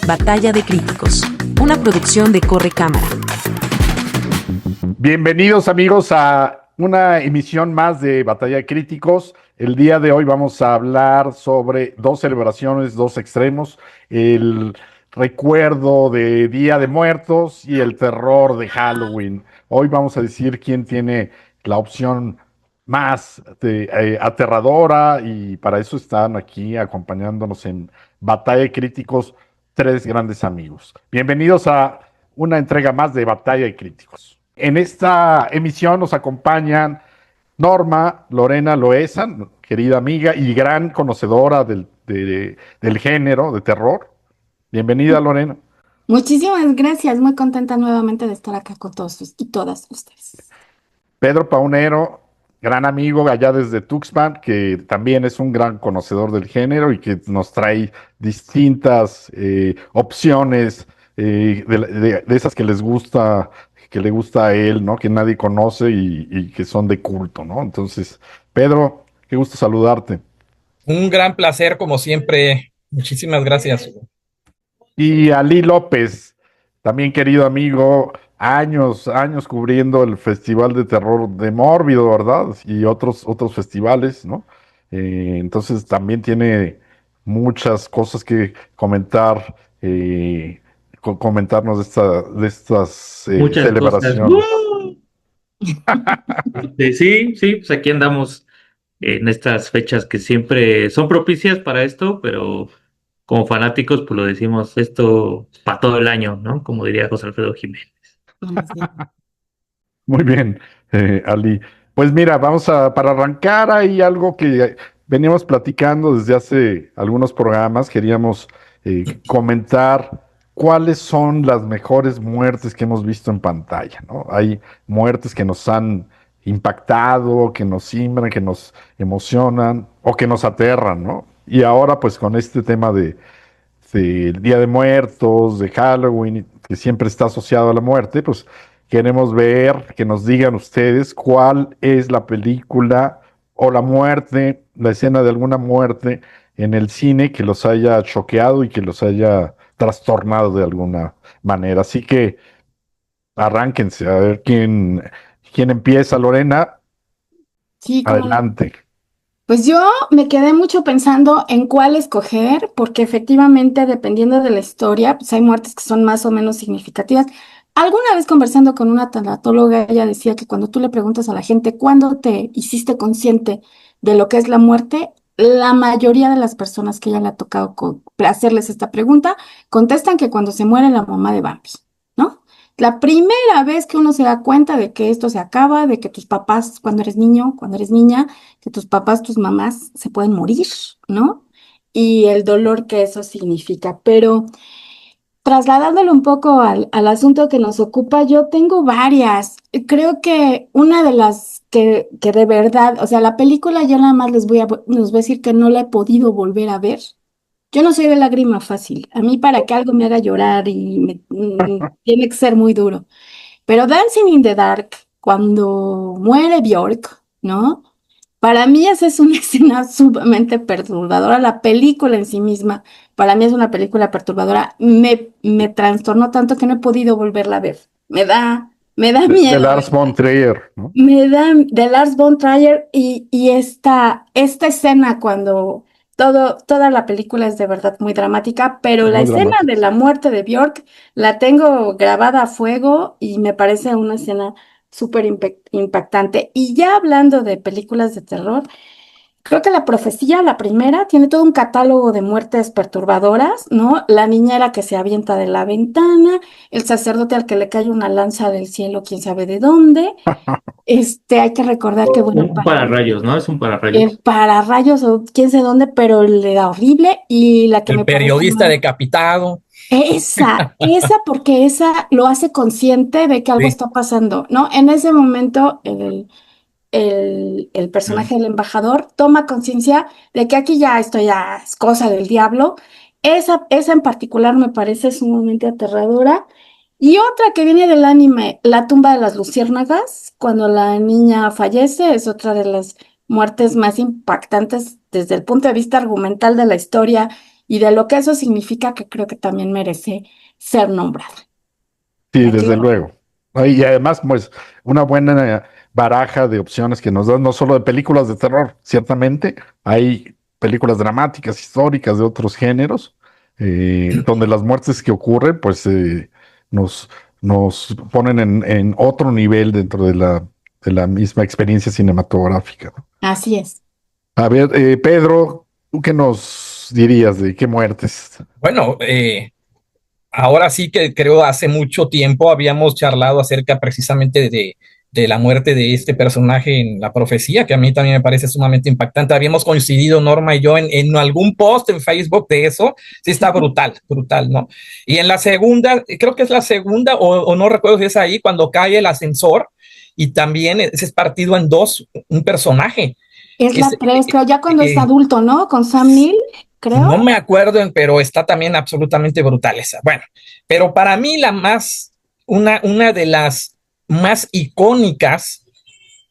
Batalla de Críticos, una producción de Corre Cámara. Bienvenidos amigos a una emisión más de Batalla de Críticos. El día de hoy vamos a hablar sobre dos celebraciones, dos extremos, el recuerdo de Día de Muertos y el terror de Halloween. Hoy vamos a decir quién tiene la opción más aterradora, y para eso están aquí acompañándonos en Batalla de Críticos tres grandes amigos. Bienvenidos a una entrega más de Batalla de Críticos. En esta emisión nos acompañan Norma Lorena Loesa, querida amiga y gran conocedora del género de terror. Bienvenida, Lorena. Muchísimas gracias, muy contenta nuevamente de estar acá con todos y todas ustedes. Pedro Paunero, gran amigo allá desde Tuxpan, que también es un gran conocedor del género y que nos trae distintas opciones de esas que le gusta a él, ¿no? Que nadie conoce y que son de culto, ¿no? Entonces, Pedro, qué gusto saludarte. Un gran placer, como siempre. Muchísimas gracias. Y Ali López, también querido amigo, años cubriendo el Festival de Terror de Mórbido, ¿verdad? Y otros festivales, ¿no? Entonces también tiene muchas cosas que comentar, comentarnos de estas Muchas cosas. celebraciones. Sí, pues aquí andamos en estas fechas que siempre son propicias para esto, pero como fanáticos, pues lo decimos esto para todo el año, ¿no? Como diría José Alfredo Jiménez. Muy bien, Ali. Pues mira, para arrancar, hay algo que veníamos platicando desde hace algunos programas. Queríamos comentar cuáles son las mejores muertes que hemos visto en pantalla, ¿no? Hay muertes que nos han impactado, que nos simbran, que nos emocionan o que nos aterran, ¿no? Y ahora, pues con este tema del Día de Muertos, de Halloween, que siempre está asociado a la muerte, pues queremos ver, que nos digan ustedes cuál es la película o la muerte, la escena de alguna muerte en el cine que los haya choqueado y que los haya trastornado de alguna manera. Así que arránquense, a ver quién empieza, Lorena. Sí, cómo no. Adelante. Pues yo me quedé mucho pensando en cuál escoger, porque efectivamente, dependiendo de la historia, pues hay muertes que son más o menos significativas. Alguna vez conversando con una tanatóloga, ella decía que cuando tú le preguntas a la gente cuándo te hiciste consciente de lo que es la muerte, la mayoría de las personas que ella le ha tocado hacerles esta pregunta contestan que cuando se muere la mamá de Bambi, ¿no? La primera vez que uno se da cuenta de que esto se acaba, de que tus papás, cuando eres niño, cuando eres niña, que tus papás, tus mamás se pueden morir, ¿no? Y el dolor que eso significa. Pero trasladándolo un poco al asunto que nos ocupa, yo tengo varias. Creo que una de las que de verdad, o sea, la película yo nada más les voy a decir que no la he podido volver a ver. Yo no soy de lágrima fácil. A mí para que algo me haga llorar tiene que ser muy duro. Pero Dancing in the Dark, cuando muere Bjork, ¿no? Para mí esa es una escena sumamente perturbadora. La película en sí misma, para mí es una película perturbadora. Me trastornó tanto que no he podido volverla a ver. Me da De miedo. Lars von Trier, ¿no? Me da de Lars von Trier y esta escena cuando toda la película es de verdad muy dramática, pero la Muy escena de dramático. la muerte de Bjork la tengo grabada a fuego y me parece una escena súper impactante. Y ya hablando de películas de terror, creo que La Profecía, la primera, tiene todo un catálogo de muertes perturbadoras, ¿no? La niñera que se avienta de la ventana, el sacerdote al que le cae una lanza del cielo, quién sabe de dónde. Hay que recordar que, bueno, Un pararrayos, ¿no? Es un el pararrayos. pararrayos o quién sé dónde, pero le da horrible. Y la que El me parece periodista más, decapitado. esa, porque esa lo hace consciente de que algo Sí. está pasando, ¿no? En ese momento, el personaje del embajador toma conciencia de que aquí esto ya es cosa del diablo. Esa en particular me parece sumamente aterradora. Y otra que viene del anime, La tumba de las luciérnagas, cuando la niña fallece, es otra de las muertes más impactantes desde el punto de vista argumental de la historia y de lo que eso significa, que creo que también merece ser nombrada. Sí, Aquí desde va. luego. Y además, pues, una buena baraja de opciones que nos dan, no solo de películas de terror, ciertamente, hay películas dramáticas, históricas de otros géneros, donde las muertes que ocurren, pues, nos, nos ponen en otro nivel dentro de la misma experiencia cinematográfica, ¿no? Así es. A ver, Pedro, ¿tú qué nos dirías de qué muertes? Bueno, ahora sí que creo hace mucho tiempo habíamos charlado acerca precisamente de la muerte de este personaje en la profecía, que a mí también me parece sumamente impactante. Habíamos coincidido, Norma y yo, en algún post en Facebook de eso. Sí, está brutal, brutal, ¿no? Y en la segunda, creo que es la segunda, o no recuerdo si es ahí, cuando cae el ascensor y también es partido en dos un personaje. Es Es, la 3, creo, ya cuando es eh, adulto, ¿no? Con Sam Neill, no creo. me acuerdo, pero está también absolutamente brutal esa. Bueno, pero para mí una de las más icónicas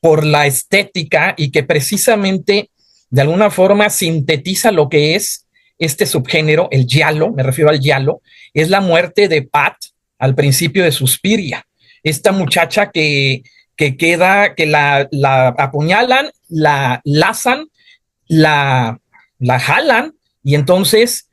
por la estética y que precisamente de alguna forma sintetiza lo que es este subgénero, el giallo, me refiero al giallo, es la muerte de Pat al principio de Suspiria. Esta muchacha que la apuñalan, la lazan, la, la jalan y entonces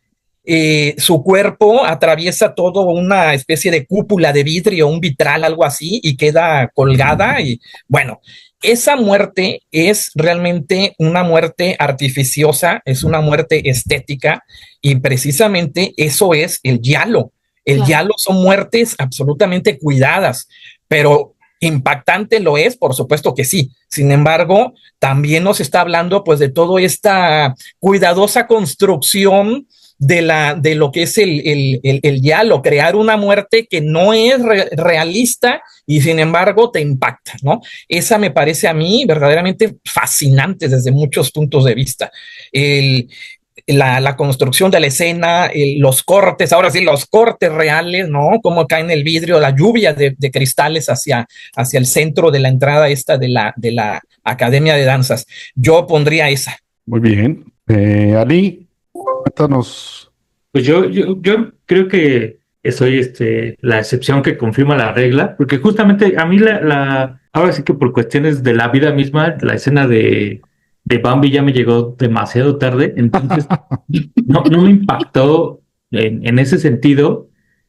su cuerpo atraviesa todo una especie de cúpula de vidrio, un vitral, algo así, y queda colgada. Y bueno, esa muerte es realmente una muerte artificiosa, es una muerte estética, y precisamente eso es el giallo. El Claro. giallo son muertes absolutamente cuidadas, pero impactante lo es, por supuesto que sí. Sin embargo, también nos está hablando pues de toda esta cuidadosa construcción de lo que es el diálogo, crear una muerte que no es realista y sin embargo te impacta, ¿no? Esa me parece a mí verdaderamente fascinante desde muchos puntos de vista. El, la construcción de la escena, los cortes, ahora sí, los cortes reales, ¿no? Cómo cae en el vidrio, la lluvia de cristales hacia el centro de la entrada esta de la Academia de Danzas. Yo pondría esa. Muy bien. Ali, cuéntanos. Pues yo creo que soy la excepción que confirma la regla, porque justamente a mí ahora sí que por cuestiones de la vida misma, la escena de Bambi ya me llegó demasiado tarde, entonces no me impactó en ese sentido,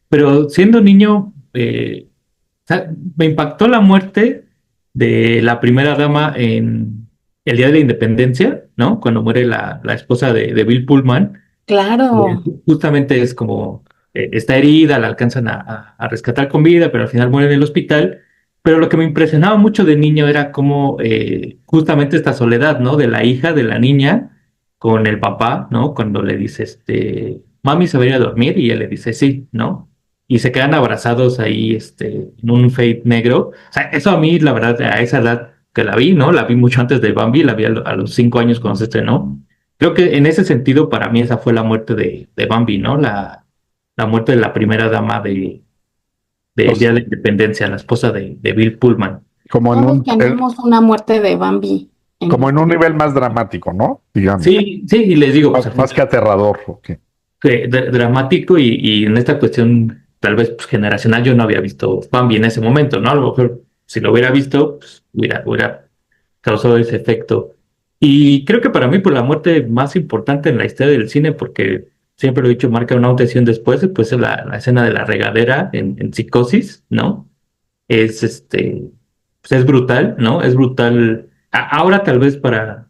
pero siendo niño, o sea, me impactó la muerte de la primera dama en el Día de la Independencia, ¿no? Cuando muere la esposa de Bill Pullman. Claro. Justamente es como está herida, la alcanzan a rescatar con vida, pero al final muere en el hospital. Pero lo que me impresionaba mucho de niño era como justamente esta soledad, ¿no? De la hija, de la niña, con el papá, ¿no? Cuando le dice, mami se va a ir a dormir, y él le dice, sí, ¿no? Y se quedan abrazados ahí, en un fade negro. O sea, eso a mí, la verdad, a esa edad que la vi, ¿no? La vi mucho antes de Bambi, la vi a los 5 años cuando se estrenó. Creo que en ese sentido, para mí, esa fue la muerte de Bambi, ¿no? La muerte de la primera dama del Pues, Día de la Independencia, la esposa de Bill Pullman. como en Todos tenemos una muerte de Bambi como en en... un nivel más dramático, ¿no? Digamos, Sí, sí, y les digo, pues al más que final, aterrador. Ok. dramático y en esta cuestión, tal vez pues, generacional, yo no había visto Bambi en ese momento, ¿no? A lo mejor, si lo hubiera visto, pues, hubiera causado ese efecto. Y creo que para mí, pues la muerte más importante en la historia del cine, porque siempre lo he dicho, marca una antes y un después, pues es la escena de la regadera en Psicosis, ¿no? Es pues es brutal, ¿no? Es brutal. Ahora tal vez para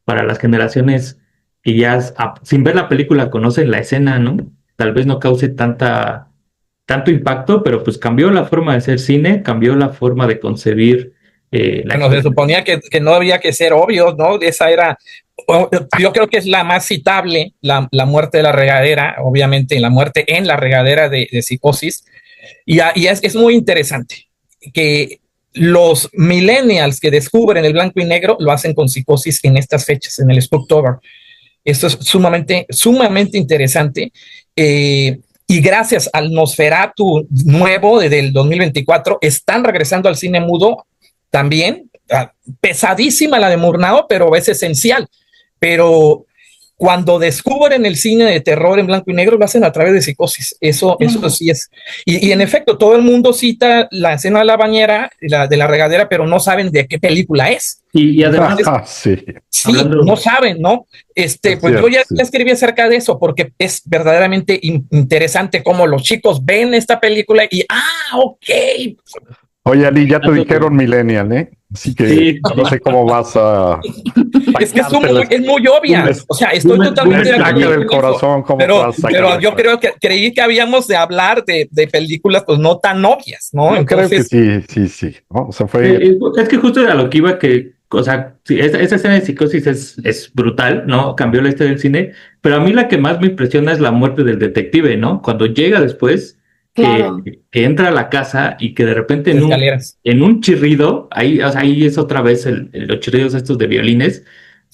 las generaciones que ya sin ver la película conocen la escena, ¿no? Tal vez no cause tanto impacto, pero pues cambió la forma de hacer cine, cambió la forma de concebir la Bueno, se experiencia. suponía que no había que ser obvio, ¿no? Esa era, yo creo que es la más citable, la muerte de la regadera, obviamente la muerte en la regadera de Psicosis. Y es muy interesante que los millennials que descubren el blanco y negro lo hacen con Psicosis en estas fechas, en el Spooktober. Esto es sumamente, sumamente interesante. Y gracias al Nosferatu nuevo del 2024, están regresando al cine mudo también. Pesadísima la de Murnau, pero es esencial. Pero cuando descubren el cine de terror en blanco y negro, lo hacen a través de Psicosis. Eso sí es. Y en efecto, todo el mundo cita la escena de la bañera, de la regadera, pero no saben de qué película es. Y además, sí. Sí, no saben, ¿no? Pues cierto, yo ya escribí acerca de eso, porque es verdaderamente interesante cómo los chicos ven esta película y, ok. Oye, Ali, ya te dijeron millennial, ¿eh? Así que no sé cómo vas a... Es que es muy obvia. O sea, estoy totalmente de acuerdo del corazón, pero yo creí que habíamos de hablar de películas pues no tan obvias, ¿no? Entonces, creo que sí. ¿No? O sea, fue... Es que justo era lo que iba o sea, sí, esa escena de Psicosis es brutal, ¿no? Cambió la historia del cine, pero a mí la que más me impresiona es la muerte del detective, ¿no? Cuando llega después... Claro. Que entra a la casa y que de repente en un chirrido, ahí es otra vez los chirridos estos de violines,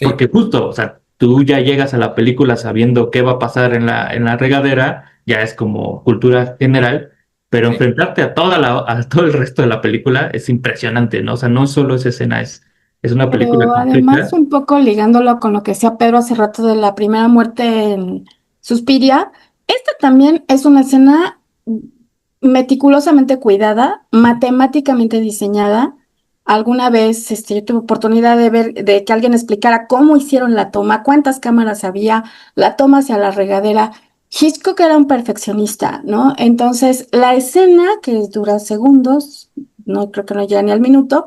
porque justo, o sea, tú ya llegas a la película sabiendo qué va a pasar en la regadera, ya es como cultura general, pero enfrentarte a todo el resto de la película es impresionante, ¿no? O sea, no solo esa escena, es una película Pero completa. además, un poco ligándolo con lo que decía Pedro hace rato de la primera muerte en Suspiria, esta también es una escena meticulosamente cuidada, matemáticamente diseñada. Alguna vez yo tuve oportunidad de que alguien explicara cómo hicieron la toma, cuántas cámaras había, la toma hacia la regadera. Hitchcock era un perfeccionista, ¿no? Entonces, la escena, que dura segundos, no creo que no llega ni al minuto,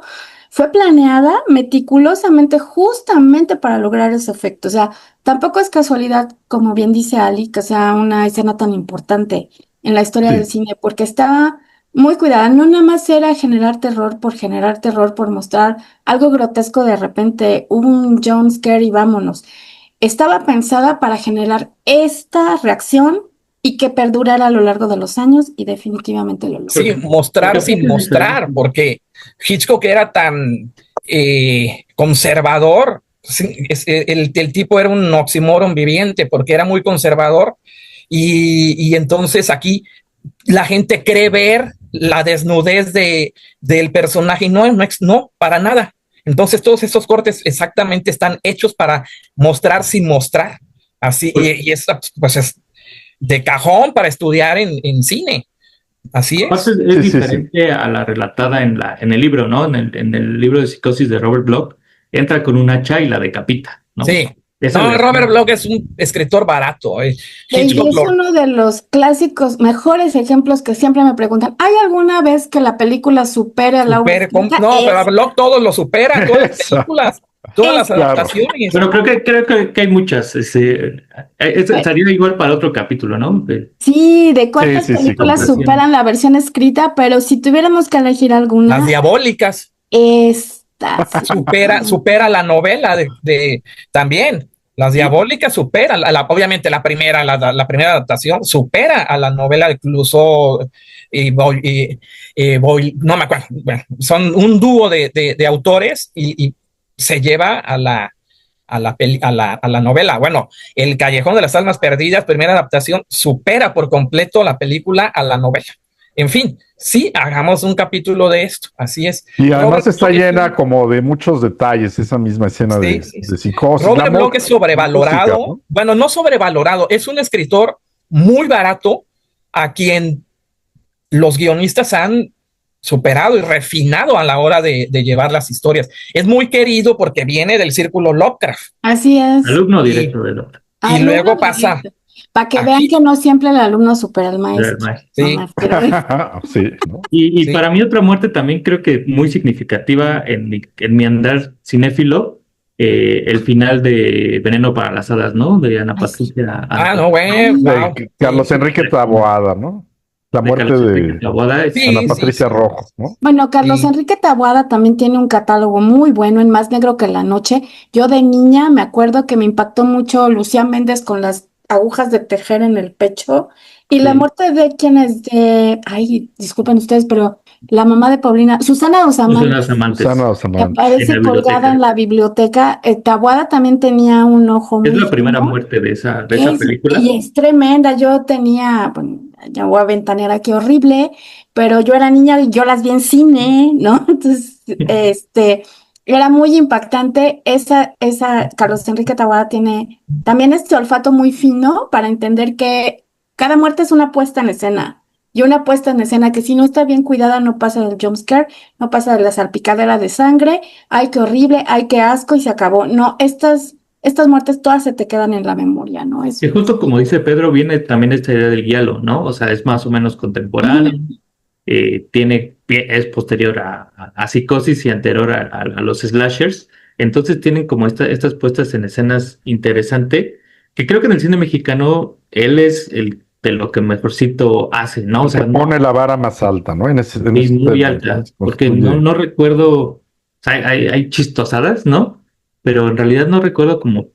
fue planeada meticulosamente justamente para lograr ese efecto. O sea, tampoco es casualidad, como bien dice Ali, que sea una escena tan importante en la historia del cine, porque estaba muy cuidada. No nada más era generar terror, por mostrar algo grotesco de repente, un jump scare y vámonos. Estaba pensada para generar esta reacción y que perdurara a lo largo de los años, y definitivamente lo logró. Sí, mostrar sin mostrar, porque Hitchcock era tan conservador. Sí, el tipo era un oxímoron viviente, porque era muy conservador, y entonces aquí la gente cree ver la desnudez del personaje, y no, para nada. Entonces todos estos cortes exactamente están hechos para mostrar sin mostrar. Así, y es, pues es de cajón para estudiar en cine. Así es. Es diferente a la relatada en el libro, ¿no? En el libro de Psicosis de Robert Bloch, entra con un hacha y la decapita, ¿no? Sí. Robert Bloch es un escritor barato. Y es uno de los clásicos, mejores ejemplos que siempre me preguntan, ¿hay alguna vez que la película supere a la obra? No, pero Bloch todo lo supera, todas las películas, todas las adaptaciones. Pero creo que hay muchas. Sería igual para otro capítulo, ¿no? Sí, de cuántas películas superan la versión escrita, pero si tuviéramos que elegir alguna. Las Diabólicas. Supera la novela de también. Las Diabólicas superan, obviamente la primera adaptación supera a la novela de Clouseau no me acuerdo. Bueno, son un dúo de autores y se lleva a la novela. Bueno, El Callejón de las Almas Perdidas, primera adaptación, supera por completo la película a la novela. En fin, sí, hagamos un capítulo de esto, así es. Y además está llena como de muchos detalles, esa misma escena de Psicosis. Robert Bloch es sobrevalorado, música, ¿no? Bueno, no sobrevalorado, es un escritor muy barato a quien los guionistas han superado y refinado a la hora de llevar las historias. Es muy querido porque viene del círculo Lovecraft. Así es. Alumno directo de Lovecraft. Y luego pasa... Para que vean que no siempre el alumno supera al maestro. Sí. ¿No? Y para mí otra muerte también creo que muy significativa en mi andar cinéfilo, el final de Veneno para las Hadas, ¿no? De Ana Patricia. De Carlos Enrique Taboada, ¿no? La muerte de Ana Patricia Rojo, ¿no? Bueno, Carlos Enrique Taboada también tiene un catálogo muy bueno en Más Negro que la Noche. Yo de niña me acuerdo que me impactó mucho Lucía Méndez con las agujas de tejer en el pecho, y la muerte de quien es disculpen ustedes, pero la mamá de Paulina, Susana Dos Amantes, que aparece colgada en la biblioteca. Taboada también tenía un ojo es la primera muerte de esa película. Y es tremenda. Yo tenía, bueno, ya voy a ventanear aquí horrible, pero yo era niña y yo las vi en cine, ¿no? Entonces, Era muy impactante. Carlos Enrique Taboada tiene también este olfato muy fino para entender que cada muerte es una puesta en escena. Y una puesta en escena que si no está bien cuidada no pasa del jumpscare, no pasa de la salpicadera de sangre, ay, qué horrible, ay, qué asco y se acabó. No, estas muertes todas se te quedan en la memoria, ¿no? Y justo como dice Pedro, viene también esta idea del giallo, ¿no? O sea, es más o menos contemporáneo, es posterior a Psicosis y anterior a los slashers. Entonces tienen como estas puestas en escenas interesante, que creo que en el cine mexicano él es el de lo que mejorcito hace, ¿no? O sea, Se pone la vara más alta, ¿no? En y ese muy tema, alta, ¿no? porque Construye. no recuerdo, o sea, hay chistosadas, ¿no? Pero en realidad no recuerdo como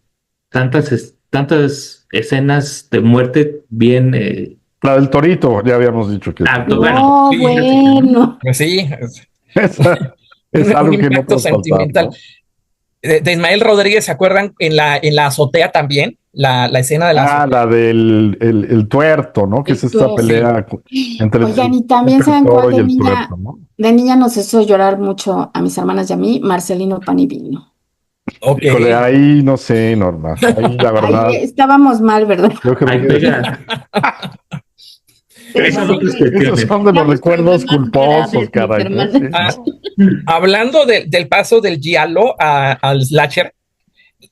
tantas escenas de muerte bien... La del Torito, ya habíamos dicho que bueno, No, sí, bueno. Pues sí, esa es un algo que no impacto puede faltar, sentimental. ¿no? De Ismael Rodríguez, ¿se acuerdan en la azotea también? La escena de la Ah, azotea. la del el tuerto, ¿no? Que es El esta tuerto. Sí, pelea entre Oigan, y Pepe también el saben Toro cuál y el tuerto, ¿no? de niña nos hizo llorar mucho a mis hermanas y a mí, Marcelino Pan y Vino. ok. Híjole, ahí no sé, Norma. Ahí la Ahí verdad, estábamos mal, ¿verdad? yo creo ahí que pega. Esas otras esos cuestiones. son de los Teníamos recuerdos problemas culposos, graves, mis caray. Sí, hermanas. Ah, ¿no? hablando del paso del giallo al slasher,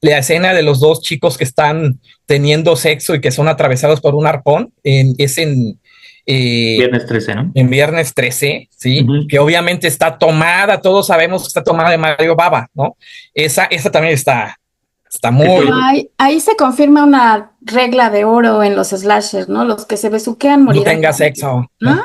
la escena de los dos chicos que están teniendo sexo y que son atravesados por un arpón es eh, Viernes 13, ¿no? en Viernes 13, ¿sí? Ujú. Que obviamente está tomada, todos sabemos que está tomada de Mario Baba, ¿no? Esa también está muy... Ahí se confirma una regla de oro en los slashers, ¿no? Los que se besuquean No morirán tenga primero, sexo. ¿no?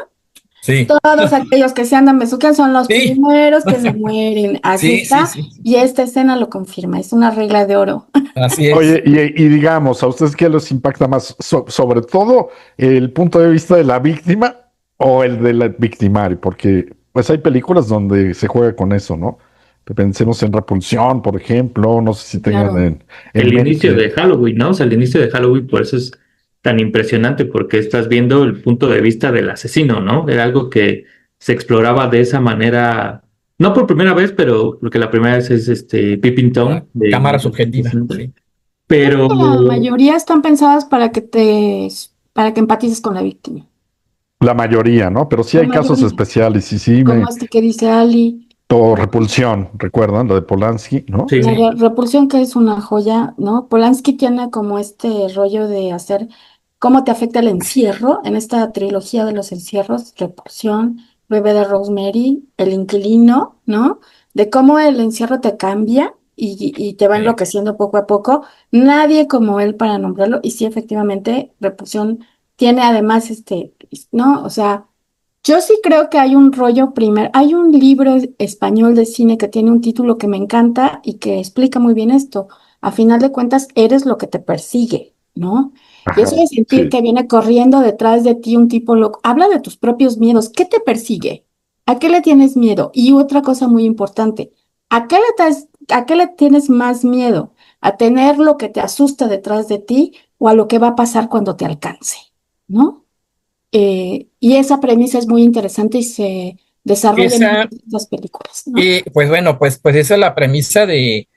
Sí, Todos aquellos que se andan besuquean son los sí, primeros que se mueren. Así sí, sí, está. sí. Y esta escena lo confirma. Es una regla de oro. Así es. Oye, y digamos, ¿a ustedes qué les impacta más? Sobre todo el punto de vista de la víctima o el del victimario, porque pues hay películas donde se juega con eso, ¿no? Pensemos en Repulsión, por ejemplo, no sé si tengan Claro. en El inicio mente. de Halloween, ¿no? O sea, el inicio de Halloween por eso es tan impresionante, porque estás viendo el punto de vista del asesino, ¿no? Era algo que se exploraba de esa manera, no por primera vez, pero porque la primera vez es Peeping La Tom de cámara subjetiva, 1960. sí. Pero La mayoría están pensadas para que empatices con la víctima. La mayoría, ¿no? Pero sí La hay casos mayoría. especiales y sí Como este que dice Ali. Repulsión, ¿recuerdan? Lo de Polanski, ¿no? sí, Repulsión, que es una joya, ¿no? Polanski tiene como este rollo de hacer cómo te afecta el encierro en esta trilogía de los encierros, Repulsión, Bebé de Rosemary, El Inquilino, ¿no? De cómo el encierro te cambia y te va enloqueciendo poco a poco. Nadie como él para nombrarlo. Y sí, efectivamente, Repulsión tiene además ¿no? O sea. Yo sí creo que hay un rollo primero, hay un libro español de cine que tiene un título que me encanta y que explica muy bien esto. A final de cuentas, eres lo que te persigue, ¿no? Y eso Ajá, de sentir sí. que viene corriendo detrás de ti un tipo loco, habla de tus propios miedos. ¿Qué te persigue? ¿A qué le tienes miedo? Y otra cosa muy importante, a qué le tienes más miedo? ¿A tener lo que te asusta detrás de ti o a lo que va a pasar cuando te alcance? ¿No? Y esa premisa es muy interesante y se desarrolla en Esa, muchas de estas películas, ¿no? pues bueno, pues esa es la premisa de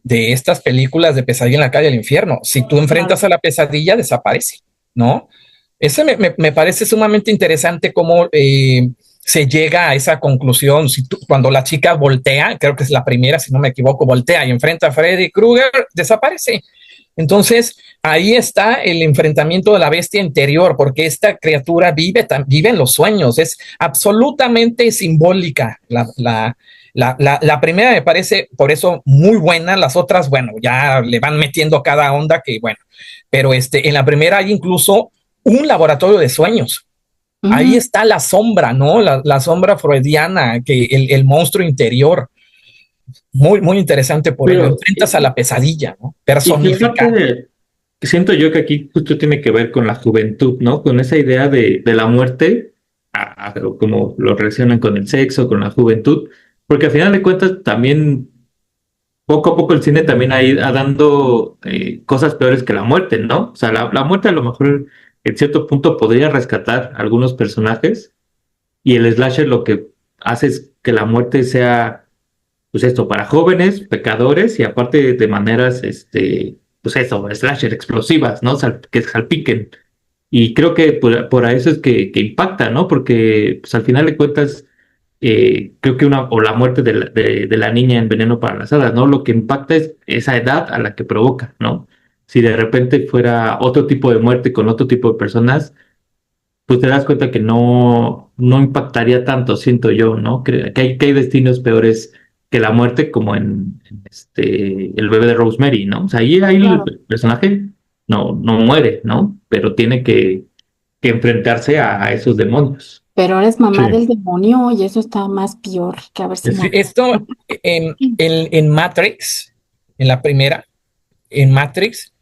estas películas de Pesadilla en la calle del infierno. Si tú enfrentas Claro. a la pesadilla, desaparece, ¿no? Ese me parece sumamente interesante cómo se llega a esa conclusión. Cuando la chica voltea, creo que es la primera, si no me equivoco, voltea y enfrenta a Freddy Krueger, desaparece. Entonces, ahí está el enfrentamiento de la bestia interior, porque esta criatura vive en los sueños, es absolutamente simbólica. La primera me parece por eso muy buena, las otras, bueno, ya le van metiendo cada onda que, bueno, pero en la primera hay incluso un laboratorio de sueños. Ahí Ujú. está la sombra, ¿no? La sombra freudiana, que el monstruo interior, muy, muy interesante por ello. pero Enfrentas a la pesadilla, ¿no? y Personificada. fíjate, siento yo que aquí justo tiene que ver con la juventud, ¿no? Con esa idea de la muerte, como lo relacionan con el sexo, con la juventud, porque al final de cuentas también poco a poco el cine también ha dando cosas peores que la muerte, ¿no? O sea, la muerte a lo mejor en cierto punto podría rescatar a algunos personajes y el slasher lo que hace es que la muerte sea pues esto, para jóvenes, pecadores y aparte de maneras, pues eso, slasher, explosivas, ¿no? Que salpiquen. Y creo que por eso es que impacta, ¿no? Porque pues al final de cuentas, creo que o la muerte de la niña en Veneno para las Hadas, ¿no? Lo que impacta es esa edad a la que provoca, ¿no? Si de repente fuera otro tipo de muerte con otro tipo de personas, pues te das cuenta que no impactaría tanto, siento yo, ¿no? Que hay destinos peores que la muerte, como en el bebé de Rosemary, ¿no? O sea, ahí el Claro. personaje no muere, ¿no? Pero tiene que enfrentarse a esos demonios. Pero ahora es mamá Sí. del demonio y eso está más peor que haber sido Sí, mamá. esto en Matrix, en la primera, en Matrix,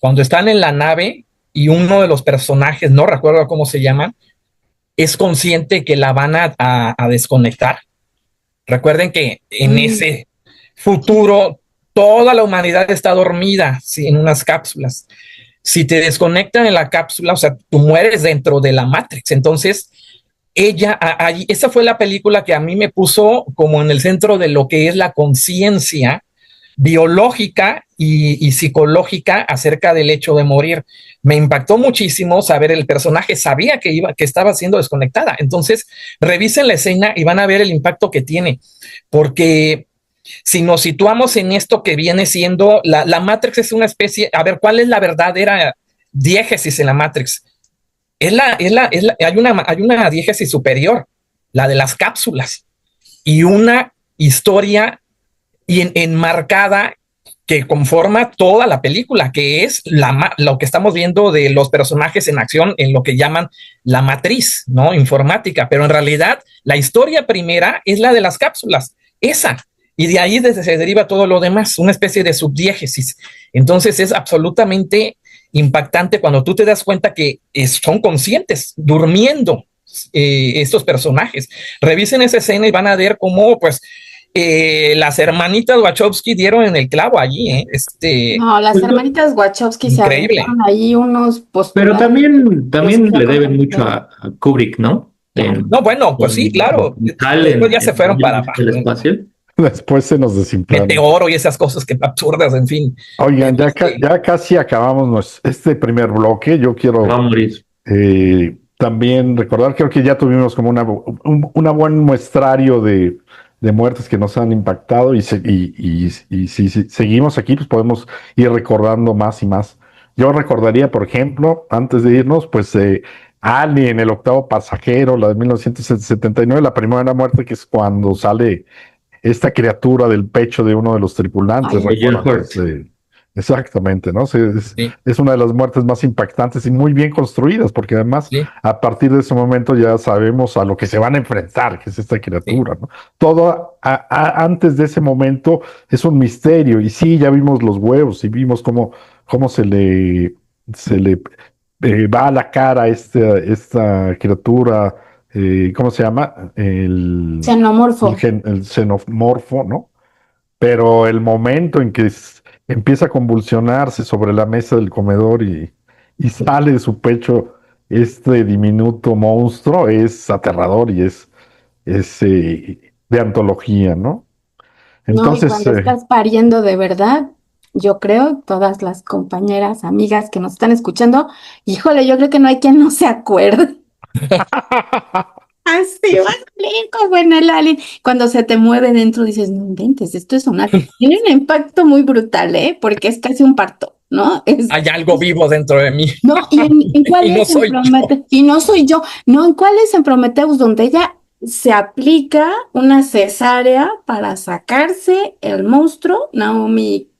cuando están en la nave y uno de los personajes, no recuerdo cómo se llaman, es consciente que la van a desconectar. Recuerden que en Mm, ese futuro toda la humanidad está dormida, sí, en unas cápsulas. Si te desconectan en la cápsula, o sea, tú mueres dentro de la Matrix. Entonces, esa fue la película que a mí me puso como en el centro de lo que es la conciencia biológica y psicológica acerca del hecho de morir. Me impactó muchísimo saber el personaje sabía que estaba siendo desconectada. Entonces, revisen la escena y van a ver el impacto que tiene, porque si nos situamos en esto que viene siendo la Matrix es una especie, a ver, ¿cuál es la verdadera diégesis en la Matrix? Hay una diégesis superior, la de las cápsulas, y una historia enmarcada que conforma toda la película, que es lo que estamos viendo de los personajes en acción en lo que llaman la matriz, ¿no? Informática, pero en realidad la historia primera es la de las cápsulas, esa, y de ahí se deriva todo lo demás, una especie de subdiégesis. Entonces es absolutamente impactante cuando tú te das cuenta que son conscientes, durmiendo estos personajes. Revisen esa escena y van a ver cómo, pues, las hermanitas Wachowski dieron en el clavo allí, ¿eh? No, las hermanitas Wachowski se Increíble. aventaron ahí unos Pero postulados. también le deben mucho Claro. a Kubrick, ¿no? No, bueno, pues sí, claro. Después ya se fueron para abajo. el espacio. Después se nos desinflaron. Meteoro y esas cosas que absurdas, en fin. Oigan, ya casi acabamos este primer bloque. Yo Va a quiero morir. también recordar, creo que ya tuvimos como una buen muestrario de muertes que nos han impactado y si seguimos aquí, pues podemos ir recordando más y más. Yo recordaría, por ejemplo, antes de irnos, pues Alien, el octavo pasajero, la de 1979, la primera muerte, que es cuando sale esta criatura del pecho de uno de los tripulantes. Ay, John ¿Recuerdas? Hurt. Exactamente, ¿no? Sí, Sí, es una de las muertes más impactantes y muy bien construidas, porque además sí, a partir de ese momento ya sabemos a lo que se van a enfrentar, que es esta sí. criatura, ¿no? Todo antes de ese momento es un misterio, y sí, ya vimos los huevos y vimos cómo se le va a la cara esta criatura, ¿cómo se llama? Xenomorfo. El xenomorfo, ¿no? Pero el momento en que empieza a convulsionarse sobre la mesa del comedor y sale de su pecho este diminuto monstruo es aterrador y es de antología, ¿no? No, y Entonces, cuando estás pariendo de verdad, yo creo, todas las compañeras, amigas que nos están escuchando, híjole, yo creo que no hay quien no se acuerde. Así va a salir como en el Alien. Cuando se te mueve dentro, dices, no inventes, esto es sonar. Tiene un impacto muy brutal, ¿eh? Porque es casi un parto, ¿no? Hay algo vivo dentro de mí. No, ¿y en Y no cuáles en soy yo. Prometheus? Y no soy yo. No, ¿en cuáles en Prometheus donde ella se aplica una cesárea para sacarse el monstruo? Naomi,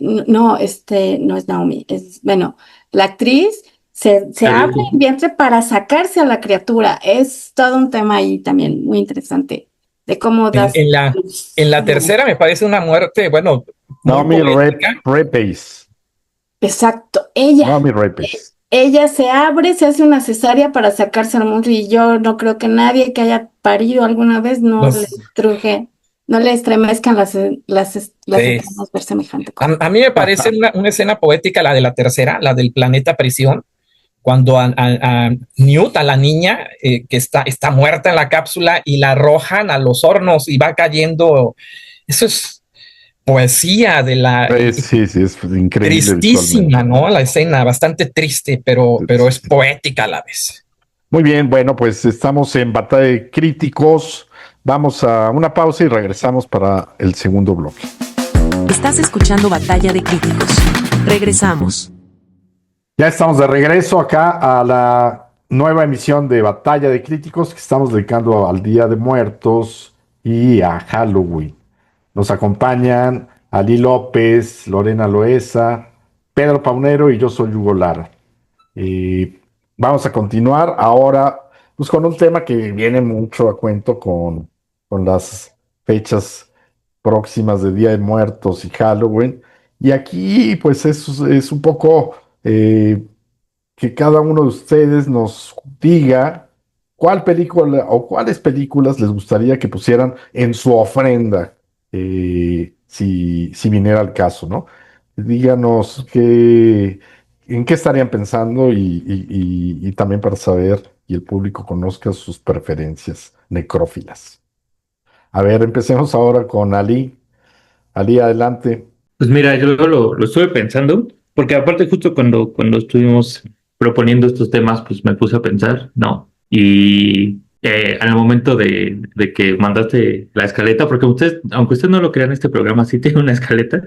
no es Naomi, bueno, la actriz se abre el vientre para sacarse a la criatura. Es todo un tema ahí también muy interesante de cómo En, das en la, luz. en la tercera me parece una muerte, bueno, muy Naomi poética. Rapace. Exacto, ella. Naomi Rapace. Ella se abre, se hace una cesárea para sacarse al monstruo y yo no creo que nadie que haya parido alguna vez no le truje, no le estremezcan las entrañas ver semejante cosa. A mí me parece una escena poética la de la tercera, la del planeta prisión, cuando a Newt, a la niña, que está muerta en la cápsula y la arrojan a los hornos y va cayendo. Eso es poesía de la Sí, sí, es increíble tristísima, visualmente. ¿no? La escena, bastante triste, pero es poética a la vez. Muy bien, bueno, pues estamos en Batalla de Críticos. Vamos a una pausa y regresamos para el segundo bloque. Estás escuchando Batalla de Críticos. Regresamos. Ya estamos de regreso acá a la nueva emisión de Batalla de Críticos que estamos dedicando al Día de Muertos y a Halloween. Nos acompañan Ali López, Lorena Loesa, Pedro Paunero y yo soy Hugo Lara. Y vamos a continuar ahora pues, con un tema que viene mucho a cuento con las fechas próximas de Día de Muertos y Halloween. Y aquí pues es un poco que cada uno de ustedes nos diga cuál película o cuáles películas les gustaría que pusieran en su ofrenda, si viniera el caso, ¿no? Díganos en qué estarían pensando y también para saber y el público conozca sus preferencias necrófilas. A ver, empecemos ahora con Ali. Ali, adelante. Pues mira, yo lo estuve pensando, porque aparte justo cuando estuvimos proponiendo estos temas, pues me puse a pensar, ¿no? Y en el momento de que mandaste la escaleta, porque ustedes, aunque ustedes no lo crean, este programa sí tiene una escaleta,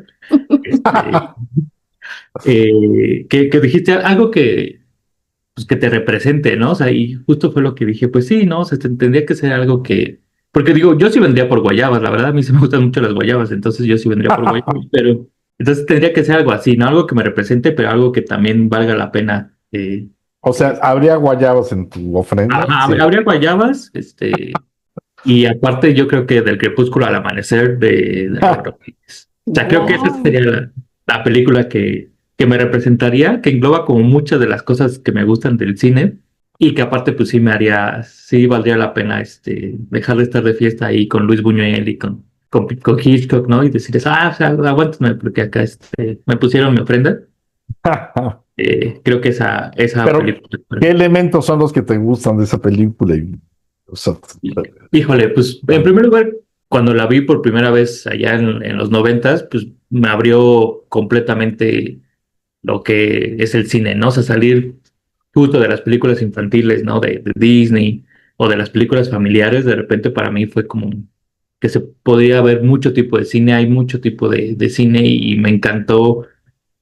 este, que dijiste algo pues, que te represente, ¿no? O sea, y justo fue lo que dije, pues sí, ¿no? O sea, tendría que ser algo que... Porque digo, yo sí vendría por guayabas, la verdad, a mí sí me gustan mucho las guayabas, entonces yo sí vendría por guayabas, pero entonces tendría que ser algo así, ¿no? Algo que me represente, pero algo que también valga la pena. O sea, ¿habría guayabas en tu ofrenda? Ajá, Sí. habría guayabas, y aparte yo creo que del crepúsculo al amanecer de Robert Rodríguez. O sea, creo que esa Wow. sería la película que me representaría, que engloba como muchas de las cosas que me gustan del cine y que aparte pues sí valdría la pena dejar de estar de fiesta ahí con Luis Buñuel y con Hitchcock, ¿no? Y decirles, o sea, aguántenme porque acá me pusieron mi ofrenda. Creo que esa Pero, película. ¿qué elementos son los que te gustan de esa película? O sea, Híjole, pues en primer lugar, cuando la vi por primera vez allá en los 90, pues me abrió completamente lo que es el cine, ¿no? O sea, salir justo de las películas infantiles, ¿no? De Disney o de las películas familiares, de repente para mí fue como que se podía ver mucho tipo de cine, hay mucho tipo de cine y me encantó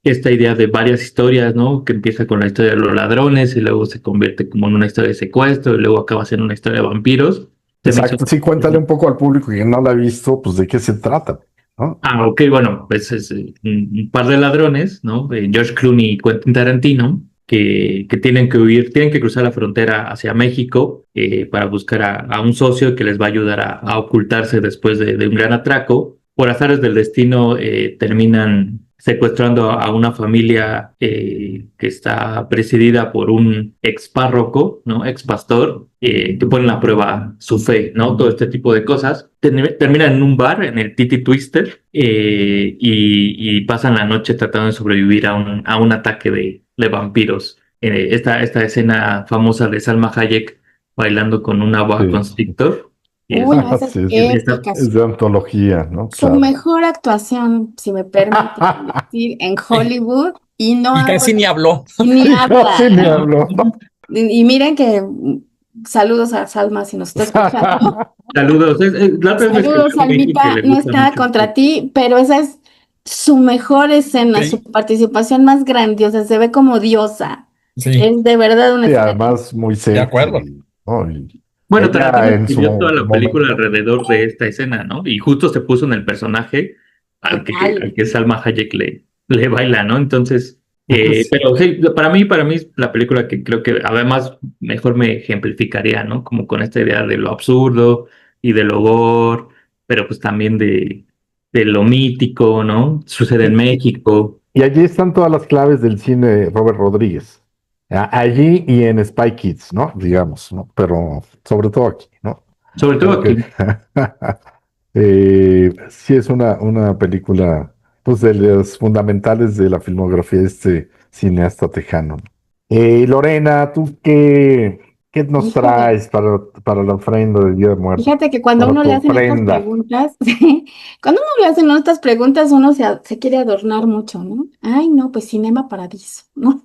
esta idea de varias historias, ¿no? Que empieza con la historia de los ladrones y luego se convierte como en una historia de secuestro y luego acaba siendo una historia de vampiros. Se me hizo... exacto, sí, cuéntale un poco al público que no la ha visto, pues de qué se trata, ¿no? Ok, bueno, pues es un par de ladrones, ¿no? George Clooney y Quentin Tarantino, que tienen que huir, tienen que cruzar la frontera hacia México para buscar a un socio que les va a ayudar a ocultarse después de un gran atraco. Por azares del destino, terminan secuestrando a una familia que está presidida por un ex párroco, ¿no? Ex pastor, que ponen a prueba su fe, ¿no? Todo este tipo de cosas. Terminan en un bar, en el Titty Twister, y pasan la noche tratando de sobrevivir a un ataque de vampiros. Esta escena famosa de Salma Hayek bailando con una boa Sí, constrictor. Uy, no, esa es sí, Está épica. es de antología, ¿no? Su Claro. mejor actuación, si me permite decir, en Hollywood y no Y hago casi ni habló. ni Y casi ni habla. habló. Y miren que saludos a Salma si nos está escuchando. Saludos. La otra vez me Saludos, escribió, me dijo que Salmita, le no gusta está mucho. contra ti, pero esa es su mejor escena, su Sí, participación más grandiosa, se ve como diosa. sí, Es de verdad una Y escena. además muy de acuerdo. sexy, ¿no? Y Bueno, ella Tarantino en su escribió toda la película momento. alrededor de esta escena, ¿no? Y justo se puso en el personaje al Total. que Salma Hayek le baila, ¿no? Entonces, Sí. pero sí, para mí es la película que creo que además mejor me ejemplificaría, ¿no? Como con esta idea de lo absurdo y de lo gore, pero pues también de lo mítico, ¿no? Sucede en México. Y allí están todas las claves del cine de Robert Rodríguez. Allí y en Spy Kids, ¿no? Digamos, ¿no? Pero sobre todo aquí, ¿no? Sobre todo Creo que aquí. sí es una película, pues, de las fundamentales de la filmografía de este cineasta tejano. Lorena, ¿tú qué nos Híjole, traes para la ofrenda del Día de Muertos? fíjate que cuando a Para uno tu le hacen estas ofrenda. preguntas, cuando uno le hacen estas preguntas, uno se quiere adornar mucho, ¿no? Ay, no, pues Cinema Paradiso, ¿no?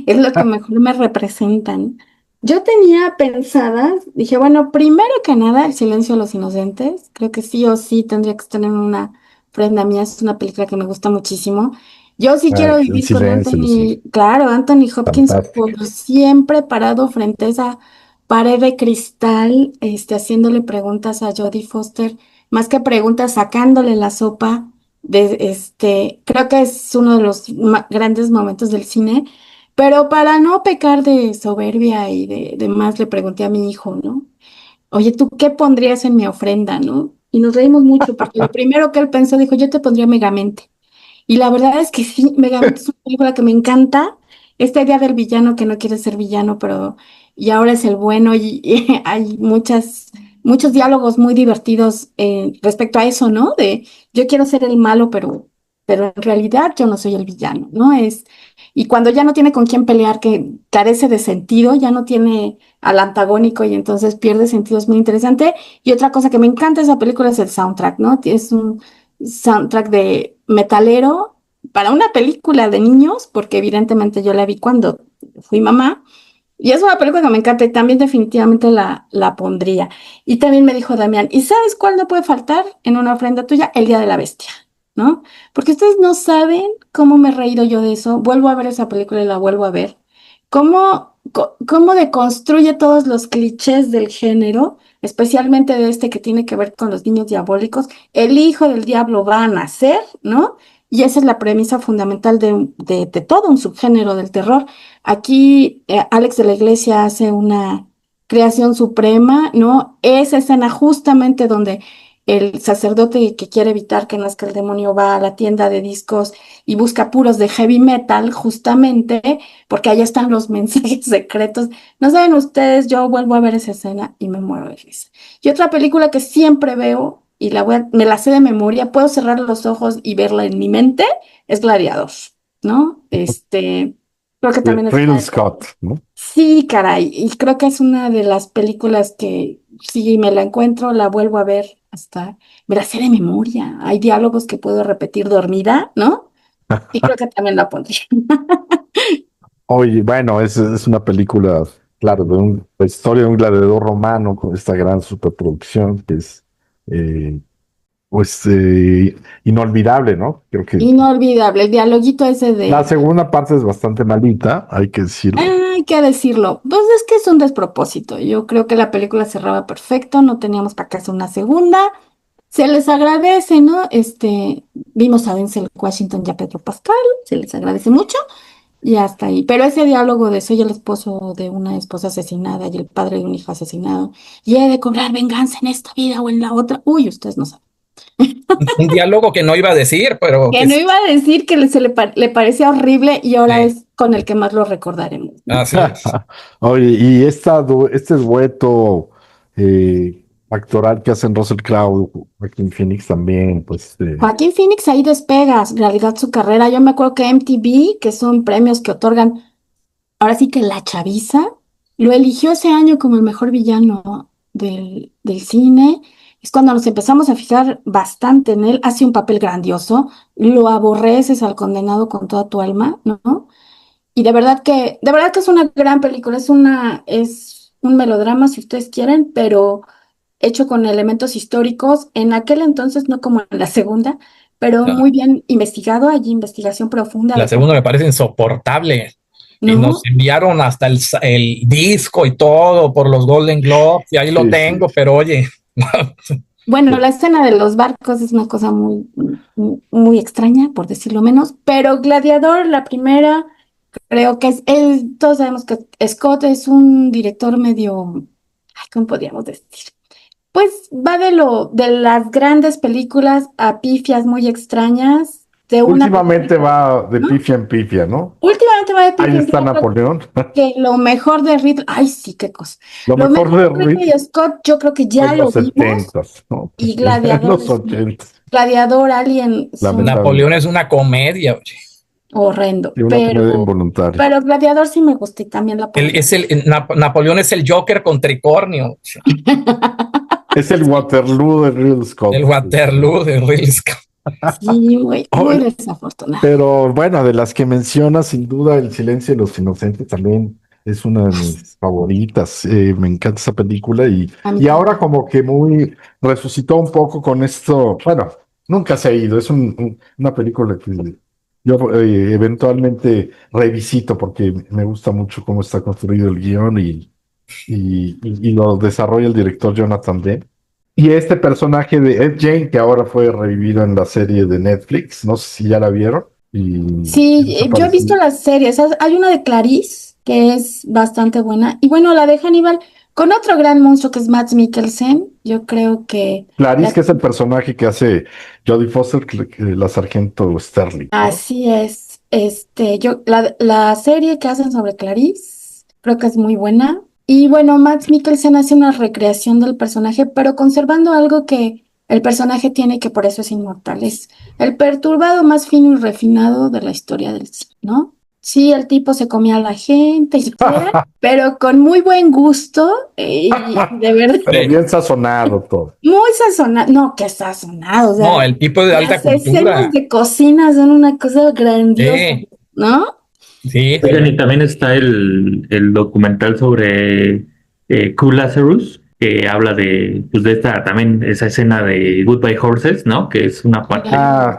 Es lo que mejor me representan. Yo tenía pensadas, dije, bueno, primero que nada, El silencio de los inocentes. Creo que sí o sí tendría que estar en una prenda mía. Es una película que me gusta muchísimo. Yo sí quiero El vivir con silencio, Anthony, claro, Anthony Hopkins fantástico. por siempre parado frente a esa pared de cristal, haciéndole preguntas a Jodie Foster, más que preguntas, sacándole la sopa. Creo que es uno de los grandes momentos del cine. Pero para no pecar de soberbia y de más, le pregunté a mi hijo, ¿no? Oye, ¿tú qué pondrías en mi ofrenda, no? Y nos reímos mucho porque lo primero que él pensó, dijo, yo te pondría Megamente. Y la verdad es que sí, Megamente es una película que me encanta. Esta idea del villano que no quiere ser villano, pero y ahora es el bueno y hay muchos diálogos muy divertidos respecto a eso, ¿no? De yo quiero ser el malo, pero en realidad yo no soy el villano, ¿no? Y cuando ya no tiene con quién pelear, que carece de sentido, ya no tiene al antagónico y entonces pierde sentido, es muy interesante. Y otra cosa que me encanta de esa película es el soundtrack, ¿no? Es un soundtrack de metalero para una película de niños, porque evidentemente yo la vi cuando fui mamá, y es una película que me encanta y también definitivamente la pondría. Y también me dijo Damián, ¿y sabes cuál no puede faltar en una ofrenda tuya? El Día de la Bestia, ¿no? Porque ustedes no saben cómo me he reído yo de eso. Vuelvo a ver esa película y la vuelvo a ver. Cómo deconstruye todos los clichés del género, especialmente de este que tiene que ver con los niños diabólicos. El hijo del diablo va a nacer, ¿no? Y esa es la premisa fundamental de todo un subgénero del terror. Aquí Alex de la Iglesia hace una creación suprema, ¿no? Esa escena justamente donde el sacerdote que quiere evitar que nazca el demonio va a la tienda de discos y busca puros de heavy metal, justamente porque allá están los mensajes secretos. No saben ustedes, yo vuelvo a ver esa escena y me muero de risa. Y otra película que siempre veo y me la sé de memoria, puedo cerrar los ojos y verla en mi mente, es Gladiador, ¿no? Creo que también es una Ridley de Scott, ¿no? Sí, caray, y creo que es una de las películas que si me la encuentro, la vuelvo a ver hasta, me la sé de memoria. Hay diálogos que puedo repetir dormida, ¿no? Y creo que también la pondría. Oye, bueno, es una película, claro, la historia de un gladiador romano con esta gran superproducción que es, eh, pues, inolvidable, ¿no? Creo que Inolvidable, el dialoguito ese la de, segunda parte es bastante malita, hay que decirlo. hay que decirlo, pues es que es un despropósito. Yo creo que la película cerraba perfecto, no teníamos para qué hacer una segunda. Se les agradece, ¿no? Vimos a Denzel Washington y a Pedro Pascal, se les agradece mucho. Y hasta ahí. Pero ese diálogo de soy el esposo de una esposa asesinada y el padre de un hijo asesinado, y he de cobrar venganza en esta vida o en la otra. Uy, ustedes no saben. Un diálogo que no iba a decir, pero Que que no sí. iba a decir que le parecía horrible y ahora Sí, es con el que más lo recordaremos, ¿no? así es. Oye, y este dueto actoral que hacen Russell Crowe, Joaquin Phoenix también, pues Joaquín Phoenix ahí despega en realidad su carrera. Yo me acuerdo que MTV, que son premios que otorgan, ahora sí que la chaviza, lo eligió ese año como el mejor villano del cine. Es cuando nos empezamos a fijar bastante en él. Hace un papel grandioso, lo aborreces al condenado con toda tu alma, ¿no? Y de verdad que es una gran película, es un melodrama si ustedes quieren, pero hecho con elementos históricos, en aquel entonces no como en la segunda, pero No, muy bien investigado, hay investigación profunda la de por segunda me qué, parece insoportable. Y nos ¿no? enviaron hasta el disco y todo por los Golden Globes, y ahí lo sí, sí. tengo, pero oye, Bueno, la escena de los barcos es una cosa muy extraña, por decirlo menos, pero Gladiador, la primera, creo que es él, todos sabemos que Scott es un director medio, ay, ¿cómo podríamos decir? Pues va de las grandes películas a pifias muy extrañas, de una Últimamente película, va de ¿no? pifia en pifia, ¿no? Últimamente va de Ahí pifia en está pifia, creo Napoleón. que lo mejor de Ridley, ay, sí, qué cosa. Lo Lo mejor mejor de de Ridley Reed Scott, yo creo que fue ya en lo los vimos, setentas, ¿no? y En Gladiador los es ochentas, Gladiador, Alien son lamentablemente. Napoleón es una comedia, oye. horrendo, Y una comedia involuntaria. pero Gladiador sí me gusta y también la pongo. Napoleón es el Joker con tricornio. Es el Waterloo de Ridley Scott. El Waterloo de Ridley Scott. Sí, muy desafortunado. Pero bueno, de las que mencionas, sin duda, El silencio de los inocentes también es una de mis favoritas. Me encanta esa película A mí y ahora como que muy resucitó un poco con esto. Bueno, nunca se ha ido. Es una película que yo eventualmente revisito porque me gusta mucho cómo está construido el guión y lo desarrolla el director Jonathan Demme. Y este personaje de Ed Gein, que ahora fue revivido en la serie de Netflix, no sé si ya la vieron. Sí, yo he visto las series. Hay una de Clarice que es bastante buena. Y bueno, la de Hannibal, con otro gran monstruo que es Mads Mikkelsen. Yo creo que Clarice, que es el personaje que hace Jodie Foster, la sargento Sterling, ¿no? así es. La serie que hacen sobre Clarice, creo que es muy buena. Y bueno, Mads Mikkelsen hace una recreación del personaje, pero conservando algo que el personaje tiene y que por eso es inmortal. Es el perturbado más fino y refinado de la historia del cine, ¿no? Sí, el tipo se comía a la gente, y etcétera, pero con muy buen gusto y de verdad, Pero bien sazonado todo. muy sazonado. No, que sazonado, o sea, No, el tipo de alta las cultura. escenas de cocina son una cosa grandiosa, Sí. ¿no? Sí, Oigan, y también está el documental sobre Cool Lazarus, que habla pues de también esa escena de Goodbye Horses, ¿no? Que es una parte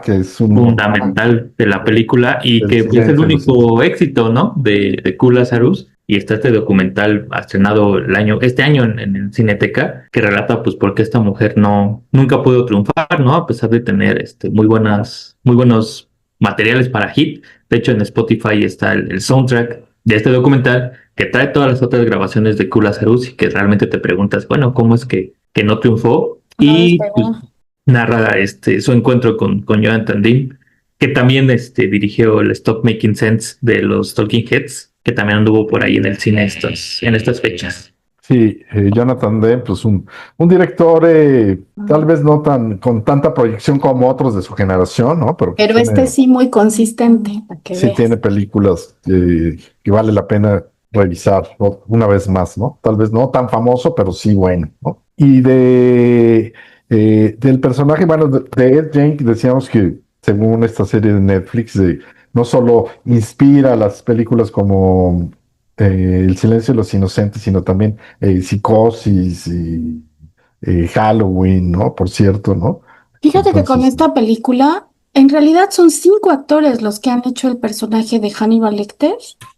Que es un fundamental de la película y del que pues, es el silencio, único éxito, ¿no? De Cool Lazarus. Y está este documental estrenado este año en el Cineteca, que relata pues por qué esta mujer nunca pudo triunfar, ¿no? A pesar de tener muy buenos materiales para hit. De hecho, en Spotify está el soundtrack de este documental que trae todas las otras grabaciones de Cool Lazarus y que realmente te preguntas, bueno, ¿cómo es que no triunfó? No Y despegó. pues, narra su encuentro con Jonathan Demme, que también dirigió el Stop Making Sense de los Talking Heads, que también anduvo por ahí en el cine en estas fechas. Sí, Jonathan Demme, pues un director tal vez no con tanta proyección como otros de su generación, ¿no? Pero Pero sí muy consistente, para que sí veas. tiene películas que vale la pena revisar, ¿no? Una vez más, ¿no? Tal vez no tan famoso, pero sí bueno, ¿no? Y del personaje, bueno, de Ed Gein, decíamos que según esta serie de Netflix, no solo inspira las películas como El silencio de los inocentes, sino también Psicosis y Halloween, ¿no? Por cierto, ¿no? Fíjate que con Entonces, esta película, en realidad son 5 actores los que han hecho el personaje de Hannibal Lecter.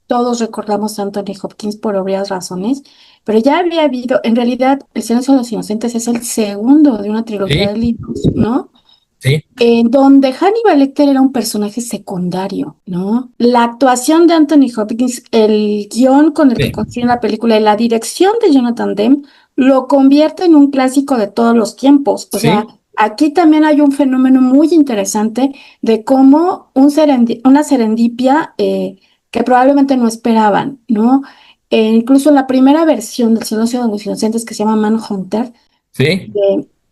Todos recordamos a Anthony Hopkins por obvias razones, pero ya había habido, en realidad, El silencio de los inocentes es el segundo de una trilogía de sí, libros, ¿no? sí. En donde Hannibal Lecter era un personaje secundario, ¿no? La actuación de Anthony Hopkins, el guión con el que Sí. construyen la película y la dirección de Jonathan Demme lo convierte en un clásico de todos los tiempos. O Sí. sea, aquí también hay un fenómeno muy interesante de cómo una serendipia que probablemente no esperaban, ¿no? Incluso la primera versión del Silencio de los Inocentes que se llama Manhunter, Sí.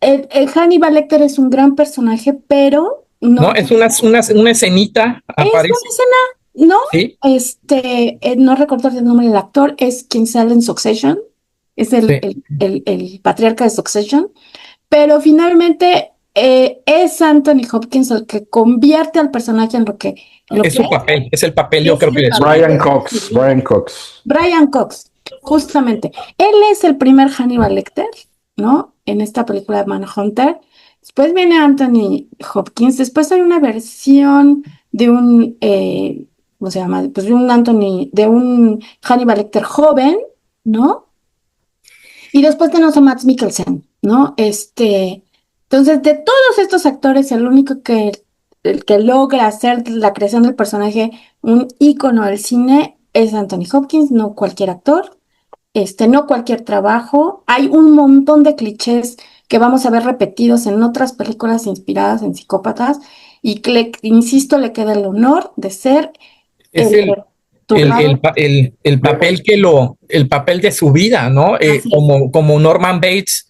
el Hannibal Lecter es un gran personaje, pero No, es una escenita, es aparece. una escena, ¿no? Sí, No recuerdo el nombre del actor, es quien sale en Succession, es el, sí. el patriarca de Succession, pero finalmente es Anthony Hopkins el que convierte al personaje en lo que Es su papel, es el papel, yo Es creo que el es. papel. Brian Cox. Brian Cox, justamente. Él es el primer Hannibal Lecter, ¿no? En esta película de Manhunter. Después viene Anthony Hopkins. Después hay una versión de ¿cómo se llama? Pues de un Hannibal Lecter joven, ¿no? Y después tenemos a Mads Mikkelsen, ¿no? Entonces, de todos estos actores, el que logra hacer la creación del personaje un ícono del cine es Anthony Hopkins, no cualquier actor, no cualquier trabajo. Hay un montón de clichés que vamos a ver repetidos en otras películas inspiradas en psicópatas y que, insisto, le queda el honor de ser Es el perturbado. el papel de su vida, ¿no? Así es. Como Norman Bates,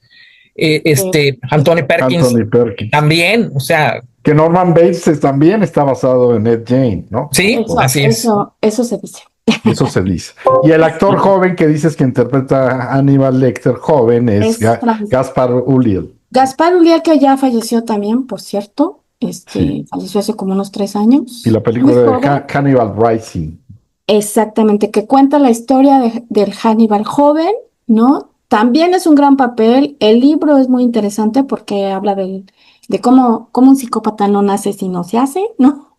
Anthony Perkins Anthony Perkins. también, o sea, Que Norman Bates también está basado en Ed Gein, ¿no? Sí, Eso, así es. eso se dice. Eso se dice. Y el actor joven que dices que interpreta a Hannibal Lecter joven es Es Gaspar Ulliel. Gaspar Ulliel, que ya falleció también, por cierto. Sí. Falleció hace como unos 3 años. Y la Muy película de joven. Hannibal Rising. Exactamente, que cuenta la historia del Hannibal joven, ¿no? También es un gran papel. El libro es muy interesante porque habla de cómo un psicópata no nace sino se hace, ¿no?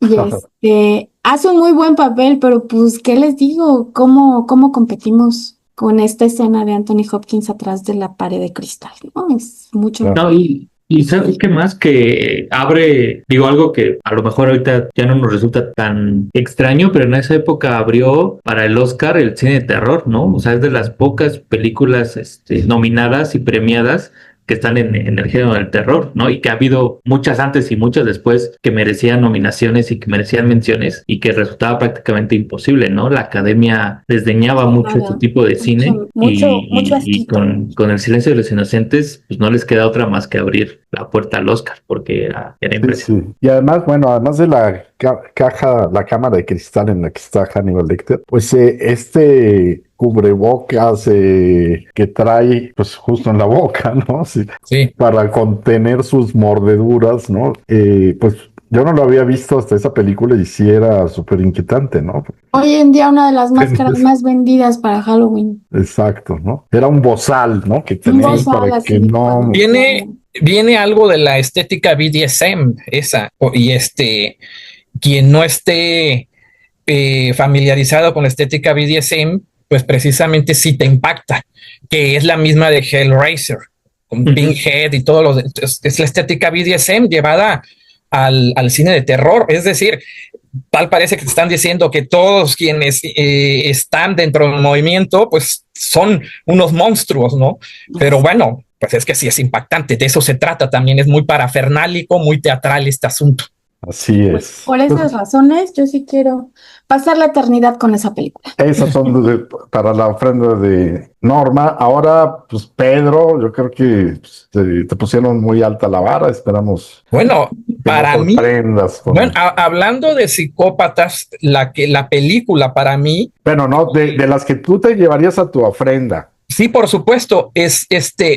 Y hace un muy buen papel, pero pues, ¿qué les digo? ¿Cómo competimos con esta escena de Anthony Hopkins atrás de la pared de cristal, ¿no? Es mucho. Claro. No, y ¿sabes qué más? Que abre, digo, algo que a lo mejor ahorita ya no nos resulta tan extraño, pero en esa época abrió para el Oscar el cine de terror, ¿no? O sea, es de las pocas películas nominadas y premiadas que están en el género del terror, ¿no? Y que ha habido muchas antes y muchas después que merecían nominaciones y que merecían menciones y que resultaba prácticamente imposible, ¿no? La academia desdeñaba mucho este Claro, tipo de cine mucho y asquito. con El silencio de los inocentes, pues no les queda otra más que abrir la puerta al Oscar, porque era Sí, impresionante. sí. Y además, bueno, además de la caja, la cámara de cristal en la que está Hannibal Lecter, pues este cubrebocas que trae, pues justo en la boca, ¿no? Sí, Sí. para contener sus mordeduras, ¿no? Pues yo no lo había visto hasta esa película y sí era súper inquietante, ¿no? Hoy en día una de las máscaras Tenías- más vendidas para Halloween. Exacto, ¿no? Era un bozal, ¿no? Que Un tenías Sí. para bozal así que de no... cuando. Viene algo de la estética BDSM, esa, y quien no esté familiarizado con la estética BDSM, pues precisamente sí te impacta, que es la misma de Hellraiser, con Pinhead y todos los. Es la estética BDSM llevada al cine de terror, es decir, tal parece que te están diciendo que todos quienes están dentro del movimiento, pues son unos monstruos, ¿no? Pero bueno, pues es que sí es impactante, de eso se trata también, es muy parafernálico, muy teatral este asunto. Así Pues es. por esas razones, yo sí quiero pasar la eternidad con esa película. Esas son para la ofrenda de Norma. Ahora, pues Pedro, yo creo que pues, te pusieron muy alta la vara. Esperamos Bueno, que nos para mí, sorprendas con... bueno, hablando de psicópatas, la película para mí, Bueno, no, de las que tú te llevarías a tu ofrenda. sí, por supuesto, es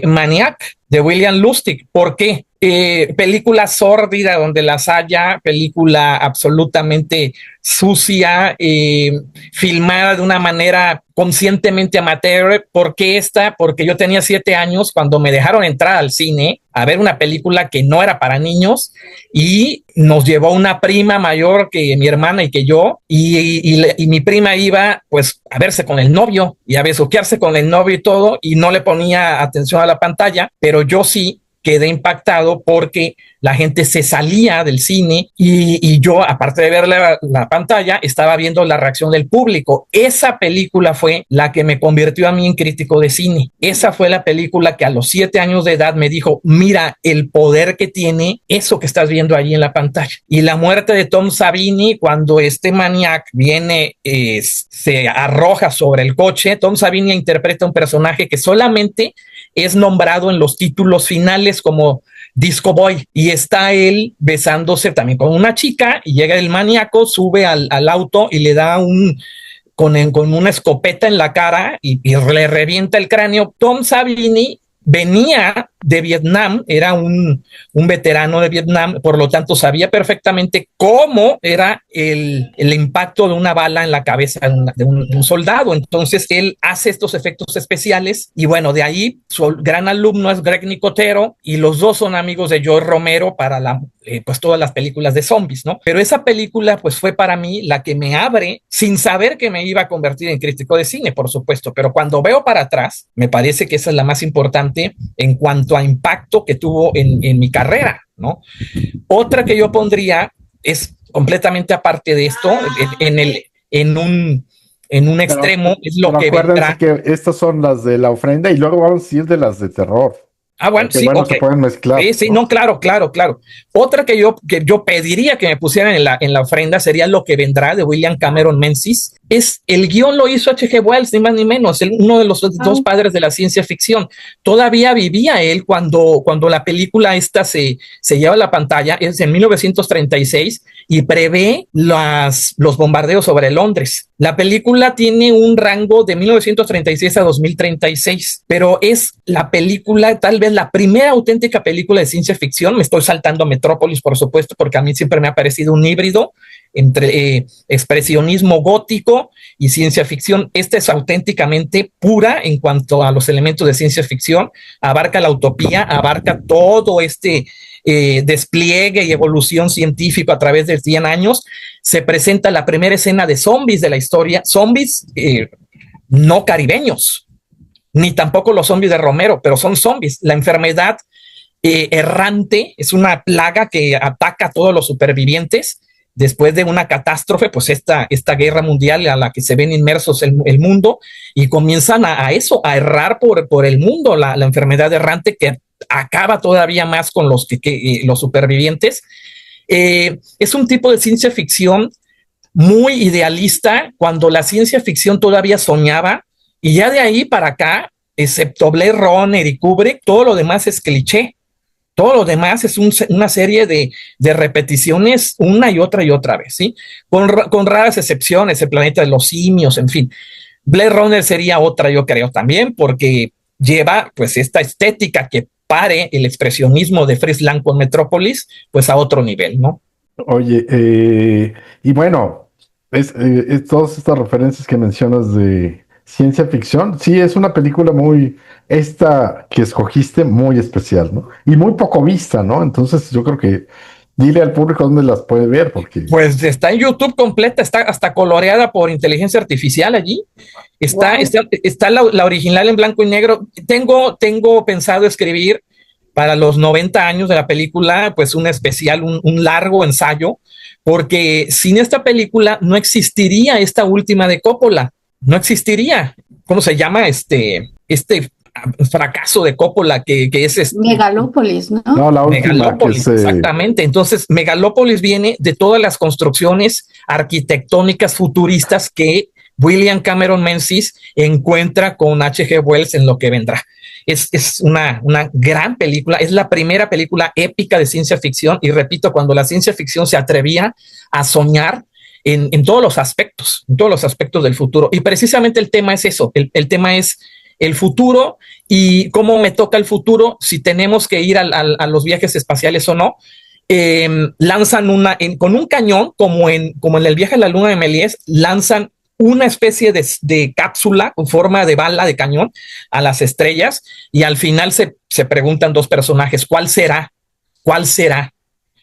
Maniac de William Lustig. ¿Por qué? Película sórdida donde las haya, película absolutamente sucia, filmada de una manera conscientemente amateur. ¿Por qué esta? Porque yo tenía 7 años cuando me dejaron entrar al cine a ver una película que no era para niños y nos llevó una prima mayor que mi hermana y que yo y mi prima iba pues a verse con el novio y a besuquearse con el novio y todo y no le ponía atención a la pantalla, pero yo sí quedé impactado porque la gente se salía del cine y yo, aparte de ver la pantalla, estaba viendo la reacción del público. Esa película fue la que me convirtió a mí en crítico de cine. Esa fue la película que a los 7 años de edad me dijo, mira el poder que tiene eso que estás viendo allí en la pantalla. Y la muerte de Tom Savini, cuando este Maniac viene, se arroja sobre el coche, Tom Savini interpreta un personaje que solamente es nombrado en los títulos finales como Disco Boy y está él besándose también con una chica y llega el maníaco, sube al auto y le da con una escopeta en la cara y le revienta el cráneo. Tom Savini venía de Vietnam, era un veterano de Vietnam, por lo tanto sabía perfectamente cómo era el impacto de una bala en la cabeza de un soldado. Entonces él hace estos efectos especiales y bueno, de ahí su gran alumno es Greg Nicotero y los dos son amigos de George Romero para pues todas las películas de zombies, ¿no? Pero esa película pues fue para mí la que me abre sin saber que me iba a convertir en crítico de cine, por supuesto, pero cuando veo para atrás me parece que esa es la más importante en cuanto a impacto que tuvo en mi carrera, ¿no? Otra que yo pondría es completamente aparte de esto, en un extremo es lo Pero que acuérdense vendrá. que estas son las de la ofrenda y luego vamos a ir de las de terror. Bueno, Que sí, bueno, ok. se pueden mezclar, Sí, sí, ¿no? no, claro, claro, claro. Otra que yo pediría que me pusieran en la ofrenda sería Lo que vendrá de William Cameron Menzies. El guión lo hizo H.G. Wells, ni más ni menos, uno de los dos padres de la ciencia ficción. Todavía vivía él cuando la película esta se lleva a la pantalla, es en 1936, y prevé los bombardeos sobre Londres. La película tiene un rango de 1936 a 2036, pero es la película, tal vez la primera auténtica película de ciencia ficción. Me estoy saltando a Metrópolis, por supuesto, porque a mí siempre me ha parecido un híbrido entre expresionismo gótico y ciencia ficción. Esta es auténticamente pura en cuanto a los elementos de ciencia ficción, abarca la utopía, abarca todo despliegue y evolución científico a través de 100 años. Se presenta la primera escena de zombies de la historia, zombies no caribeños, ni tampoco los zombies de Romero, pero son zombies. La enfermedad errante es una plaga que ataca a todos los supervivientes después de una catástrofe, pues esta guerra mundial a la que se ven inmersos el mundo, y comienzan a errar por el mundo, la enfermedad errante que acaba todavía más con los supervivientes. Es un tipo de ciencia ficción muy idealista, cuando la ciencia ficción todavía soñaba, y ya de ahí para acá, excepto Blade Runner y Kubrick, todo lo demás es cliché. Todo lo demás es una serie de repeticiones una y otra vez, ¿sí? Con raras excepciones, El planeta de los simios, en fin. Blade Runner sería otra, yo creo, también, porque lleva pues esta estética que pare el expresionismo de Fritz Lang con Metrópolis, pues a otro nivel, ¿no? Oye, y bueno, todas estas referencias que mencionas de ciencia ficción, sí, es una película esta que escogiste, muy especial, ¿no? Y muy poco vista, ¿no? Entonces yo creo que dile al público dónde las puede ver, porque... Pues está en YouTube completa, está hasta coloreada por inteligencia artificial allí. Está la original en blanco y negro. Tengo pensado escribir para los 90 años de la película, pues un especial, un largo ensayo, porque sin esta película no existiría esta última de Coppola, no existiría. ¿Cómo se llama este fracaso de Coppola que es Megalópolis, ¿no? No, la última Megalópolis, exactamente. Entonces, Megalópolis viene de todas las construcciones arquitectónicas futuristas que William Cameron Menzies encuentra con H.G. Wells en Lo que vendrá. Es una gran película, es la primera película épica de ciencia ficción, y repito, cuando la ciencia ficción se atrevía a soñar en todos los aspectos del futuro. Y precisamente el tema es eso, el tema es el futuro y cómo me toca el futuro, si tenemos que ir a los viajes espaciales o no. Lanzan con un cañón, como en el viaje a la luna de Méliès, lanzan una especie de cápsula con forma de bala de cañón a las estrellas, y al final se preguntan dos personajes, ¿cuál será? ¿Cuál será?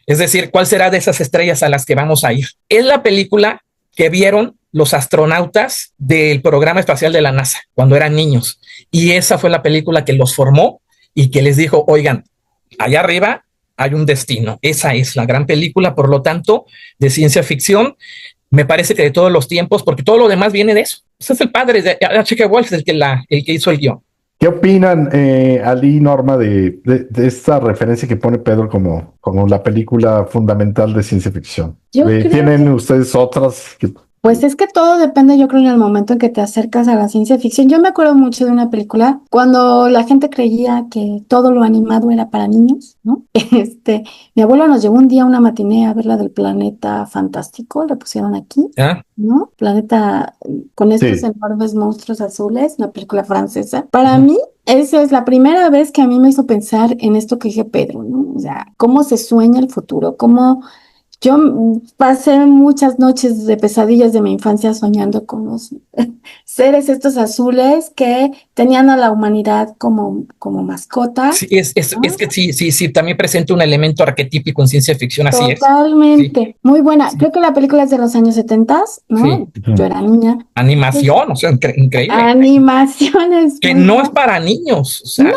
Es decir, ¿cuál será de esas estrellas a las que vamos a ir? Es la película que vieron los astronautas del programa espacial de la NASA cuando eran niños, y esa fue la película que los formó y que les dijo, oigan, allá arriba hay un destino. Esa es la gran película, por lo tanto, de ciencia ficción, me parece que de todos los tiempos, porque todo lo demás viene de eso. Ese es el padre de H.G. Wells, el que hizo el guión. ¿Qué opinan, Ali y Norma, de esta referencia que pone Pedro como la película fundamental de ciencia ficción? ¿Tienen ustedes otras? Pues es que todo depende, yo creo, en el momento en que te acercas a la ciencia ficción. Yo me acuerdo mucho de una película cuando la gente creía que todo lo animado era para niños, ¿no? Mi abuelo nos llevó un día a una matiné a ver la del Planeta Fantástico, le pusieron aquí, ¿no? Planeta con estos enormes monstruos azules, una película francesa. Para mí, esa es la primera vez que a mí me hizo pensar en esto que dije Pedro, ¿no? O sea, cómo se sueña el futuro, cómo... Yo pasé muchas noches de pesadillas de mi infancia soñando con los seres estos azules que tenían a la humanidad como mascota. Sí, es que sí, también presenta un elemento arquetípico en ciencia ficción, así es. Totalmente. Sí. Muy buena. Creo que la película es de los años 70, ¿no? Sí. Yo era niña. Animación, o sea, increíble. Animaciones. Que no es para niños, o sea.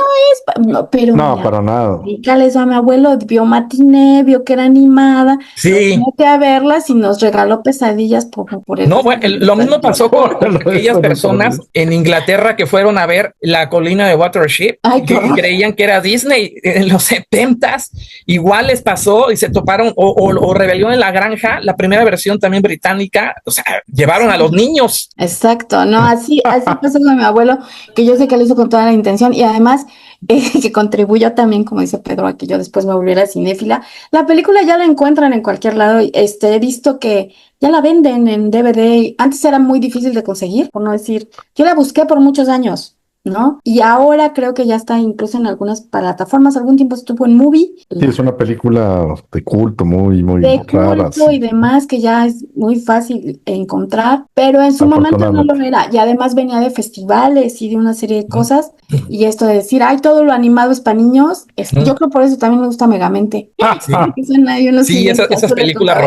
Pero no, mira, para nada. explícales a mi abuelo, vio matiné, vio que era animada. Sí, Sí. mete a verlas y nos regaló pesadillas por eso. No, bueno, lo mismo pasó con aquellas personas en Inglaterra que fueron a ver La colina de Watership y creían que era Disney en los 70s. Igual les pasó y se toparon, o Rebelión en la Granja, la primera versión también británica, o sea, llevaron a los niños. Exacto, no, así pasó con mi abuelo, que yo sé que lo hizo con toda la intención y además que contribuyó también, como dice Pedro, a que yo después me volviera cinéfila. La película ya la encuentran en cualquier lado. He visto que ya la venden en DVD. Antes era muy difícil de conseguir, por no decir, yo la busqué por muchos años, ¿no? Y ahora creo que ya está incluso en algunas plataformas. Algún tiempo estuvo en Movie. Sí, es una película de culto muy De rara. culto Sí. y demás, que ya es muy fácil encontrar, pero en su momento no lo era. Y además venía de festivales y de una serie de cosas. Y esto de decir, ay, todo lo animado es para niños, yo creo por eso también me gusta Megamente. Sí, esas películas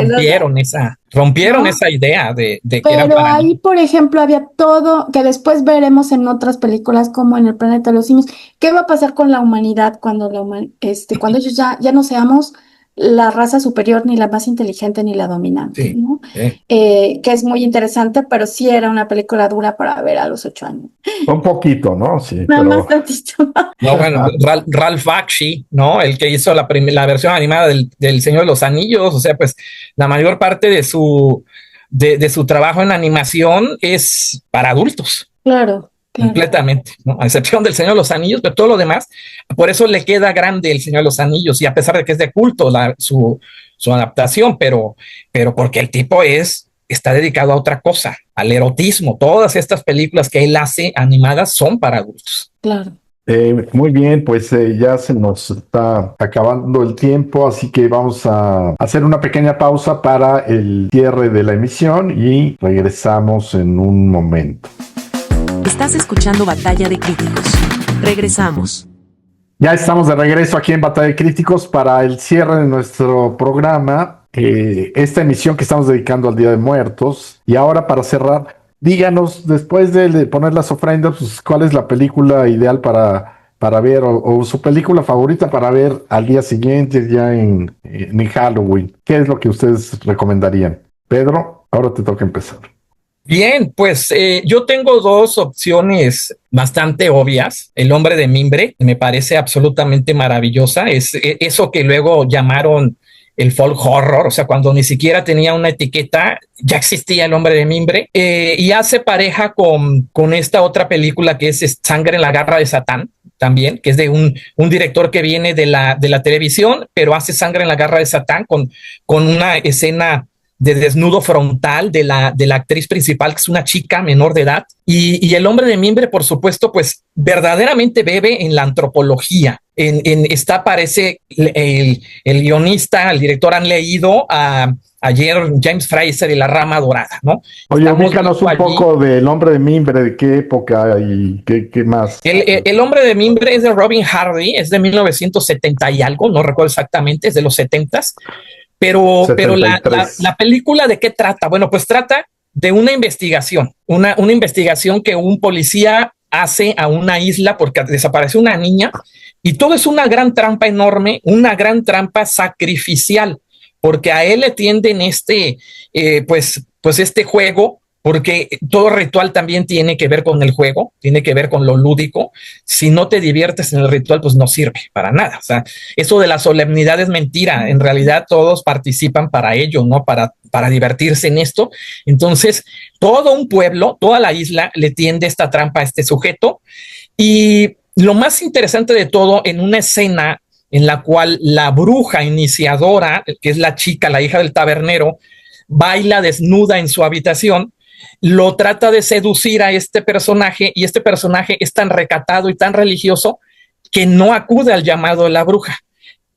rompieron ¿no? esa idea de que eran Pero para ahí, niños. por ejemplo, había todo que después veremos en otras películas como en El planeta de los simios. ¿Qué va a pasar con la humanidad cuando cuando ellos ya no seamos la raza superior, ni la más inteligente, ni la dominante, Sí, ¿no? sí. Que es muy interesante, pero sí era una película dura para ver a los 8 años. Un poquito, ¿no? Sí, Nada pero más tantito. No, bueno, Ralph Bakshi, ¿no? El que hizo la versión animada del Señor de los Anillos, o sea, pues la mayor parte de su trabajo en animación es para adultos. Claro. Completamente, ¿no? A excepción del Señor de los Anillos, pero todo lo demás, por eso le queda grande el Señor de los Anillos, y a pesar de que es de culto su adaptación, pero porque el tipo está dedicado a otra cosa, al erotismo. Todas estas películas que él hace animadas son para adultos. Claro. Muy bien, pues ya se nos está acabando el tiempo, así que vamos a hacer una pequeña pausa para el cierre de la emisión y regresamos en un momento. Estás escuchando Batalla de Críticos. Regresamos. Ya estamos de regreso aquí en Batalla de Críticos para el cierre de nuestro programa, esta emisión que estamos dedicando al Día de Muertos. Y ahora para cerrar, díganos, después de poner las ofrendas, pues, ¿cuál es la película ideal para ver o su película favorita para ver al día siguiente, ya en Halloween? ¿Qué es lo que ustedes recomendarían? Pedro, ahora te toca empezar. Bien, pues yo tengo dos opciones bastante obvias. El hombre de mimbre me parece absolutamente maravillosa. Es eso que luego llamaron el folk horror, o sea, cuando ni siquiera tenía una etiqueta, ya existía el hombre de mimbre. Y hace pareja con esta otra película que es Sangre en la garra de Satán, también, que es de un director que viene de la televisión, pero hace Sangre en la garra de Satán con una escena de desnudo frontal de la actriz principal, que es una chica menor de edad. Y el hombre de mimbre, por supuesto, pues verdaderamente bebe en la antropología. Parece el guionista, el director han leído ayer James Fraser y La rama dorada, ¿no? Oye, ubícanos un poco del hombre de mimbre, de qué época y qué más. El hombre de mimbre es de Robin Hardy, es de 1970 y algo, no recuerdo exactamente, es de los 70s. Pero la película, ¿de qué trata? Bueno, pues trata de una investigación, una investigación que un policía hace a una isla porque desapareció una niña, y todo es una gran trampa enorme, una gran trampa sacrificial, porque a él le tienden pues este juego, porque todo ritual también tiene que ver con el juego, tiene que ver con lo lúdico. Si no te diviertes en el ritual, pues no sirve para nada. O sea, eso de la solemnidad es mentira. En realidad todos participan para ello, ¿no? Para divertirse en esto. Entonces, todo un pueblo, toda la isla le tiende esta trampa a este sujeto. Y lo más interesante de todo, en una escena en la cual la bruja iniciadora, que es la chica, la hija del tabernero, baila desnuda en su habitación, lo trata de seducir a este personaje, y este personaje es tan recatado y tan religioso que no acude al llamado de la bruja.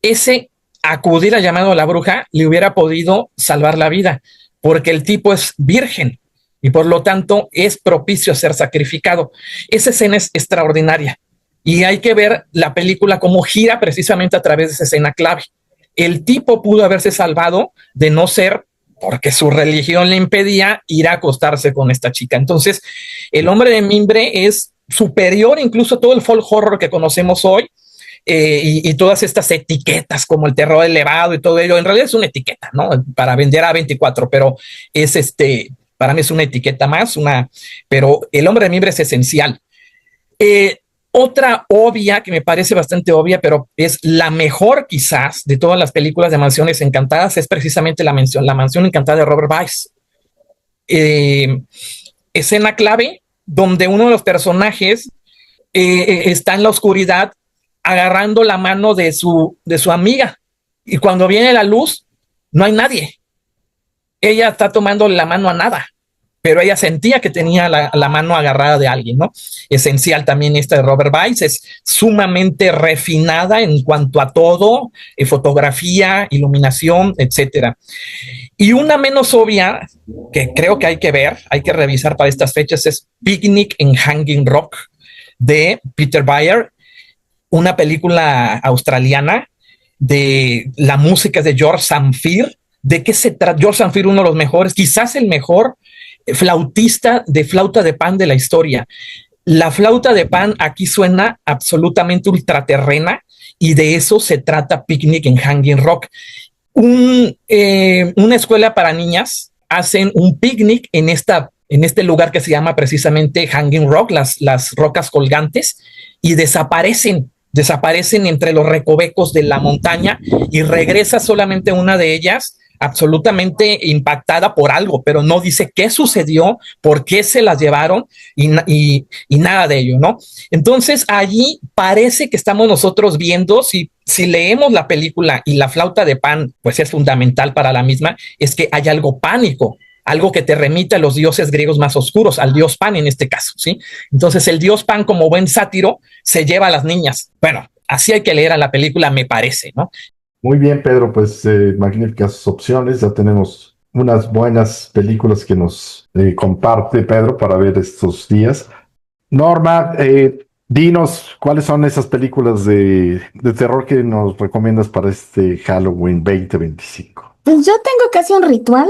Ese acudir al llamado de la bruja le hubiera podido salvar la vida, porque el tipo es virgen y por lo tanto es propicio a ser sacrificado. Esa escena es extraordinaria y hay que ver la película cómo gira precisamente a través de esa escena clave. El tipo pudo haberse salvado de no ser, porque su religión le impedía ir a acostarse con esta chica. Entonces, el hombre de mimbre es superior incluso a todo el folk horror que conocemos hoy. y todas estas etiquetas como el terror elevado y todo ello, en realidad es una etiqueta, ¿no? Para vender a 24, pero es para mí es una etiqueta más, pero el hombre de mimbre es esencial. Otra obvia, que me parece bastante obvia, pero es la mejor quizás de todas las películas de Mansiones Encantadas, es precisamente la Mansión Encantada de Robert Wise. Escena clave donde uno de los personajes está en la oscuridad agarrando la mano de su amiga, y cuando viene la luz no hay nadie. Ella está tomando la mano a nada, pero ella sentía que tenía la mano agarrada de alguien, ¿no? Esencial también esta de Robert Wise, es sumamente refinada en cuanto a todo, fotografía, iluminación, etcétera. Y una menos obvia, que creo que hay que ver, hay que revisar para estas fechas, es Picnic en Hanging Rock, de Peter Weir, una película australiana de la música de George Zamfir. ¿De qué se trata? George Zamfir, uno de los mejores, quizás el mejor flautista de flauta de pan de la historia. La flauta de pan aquí suena absolutamente ultraterrena, y de eso se trata Picnic en Hanging Rock. Una escuela para niñas hacen un picnic en este lugar que se llama precisamente Hanging Rock, las rocas colgantes, y desaparecen entre los recovecos de la montaña, y regresa solamente una de ellas absolutamente impactada por algo, pero no dice qué sucedió, por qué se las llevaron y nada de ello, ¿no? Entonces allí parece que estamos nosotros viendo, si leemos la película, y la flauta de pan pues es fundamental para la misma, es que hay algo pánico, algo que te remite a los dioses griegos más oscuros, al dios Pan en este caso, ¿sí? Entonces el dios Pan, como buen sátiro, se lleva a las niñas. Bueno, así hay que leer a la película, me parece, ¿no? Muy bien, Pedro, pues magníficas opciones. Ya tenemos unas buenas películas que nos comparte Pedro para ver estos días. Norma, dinos, ¿cuáles son esas películas de terror que nos recomiendas para este Halloween 2025? Pues yo tengo casi un ritual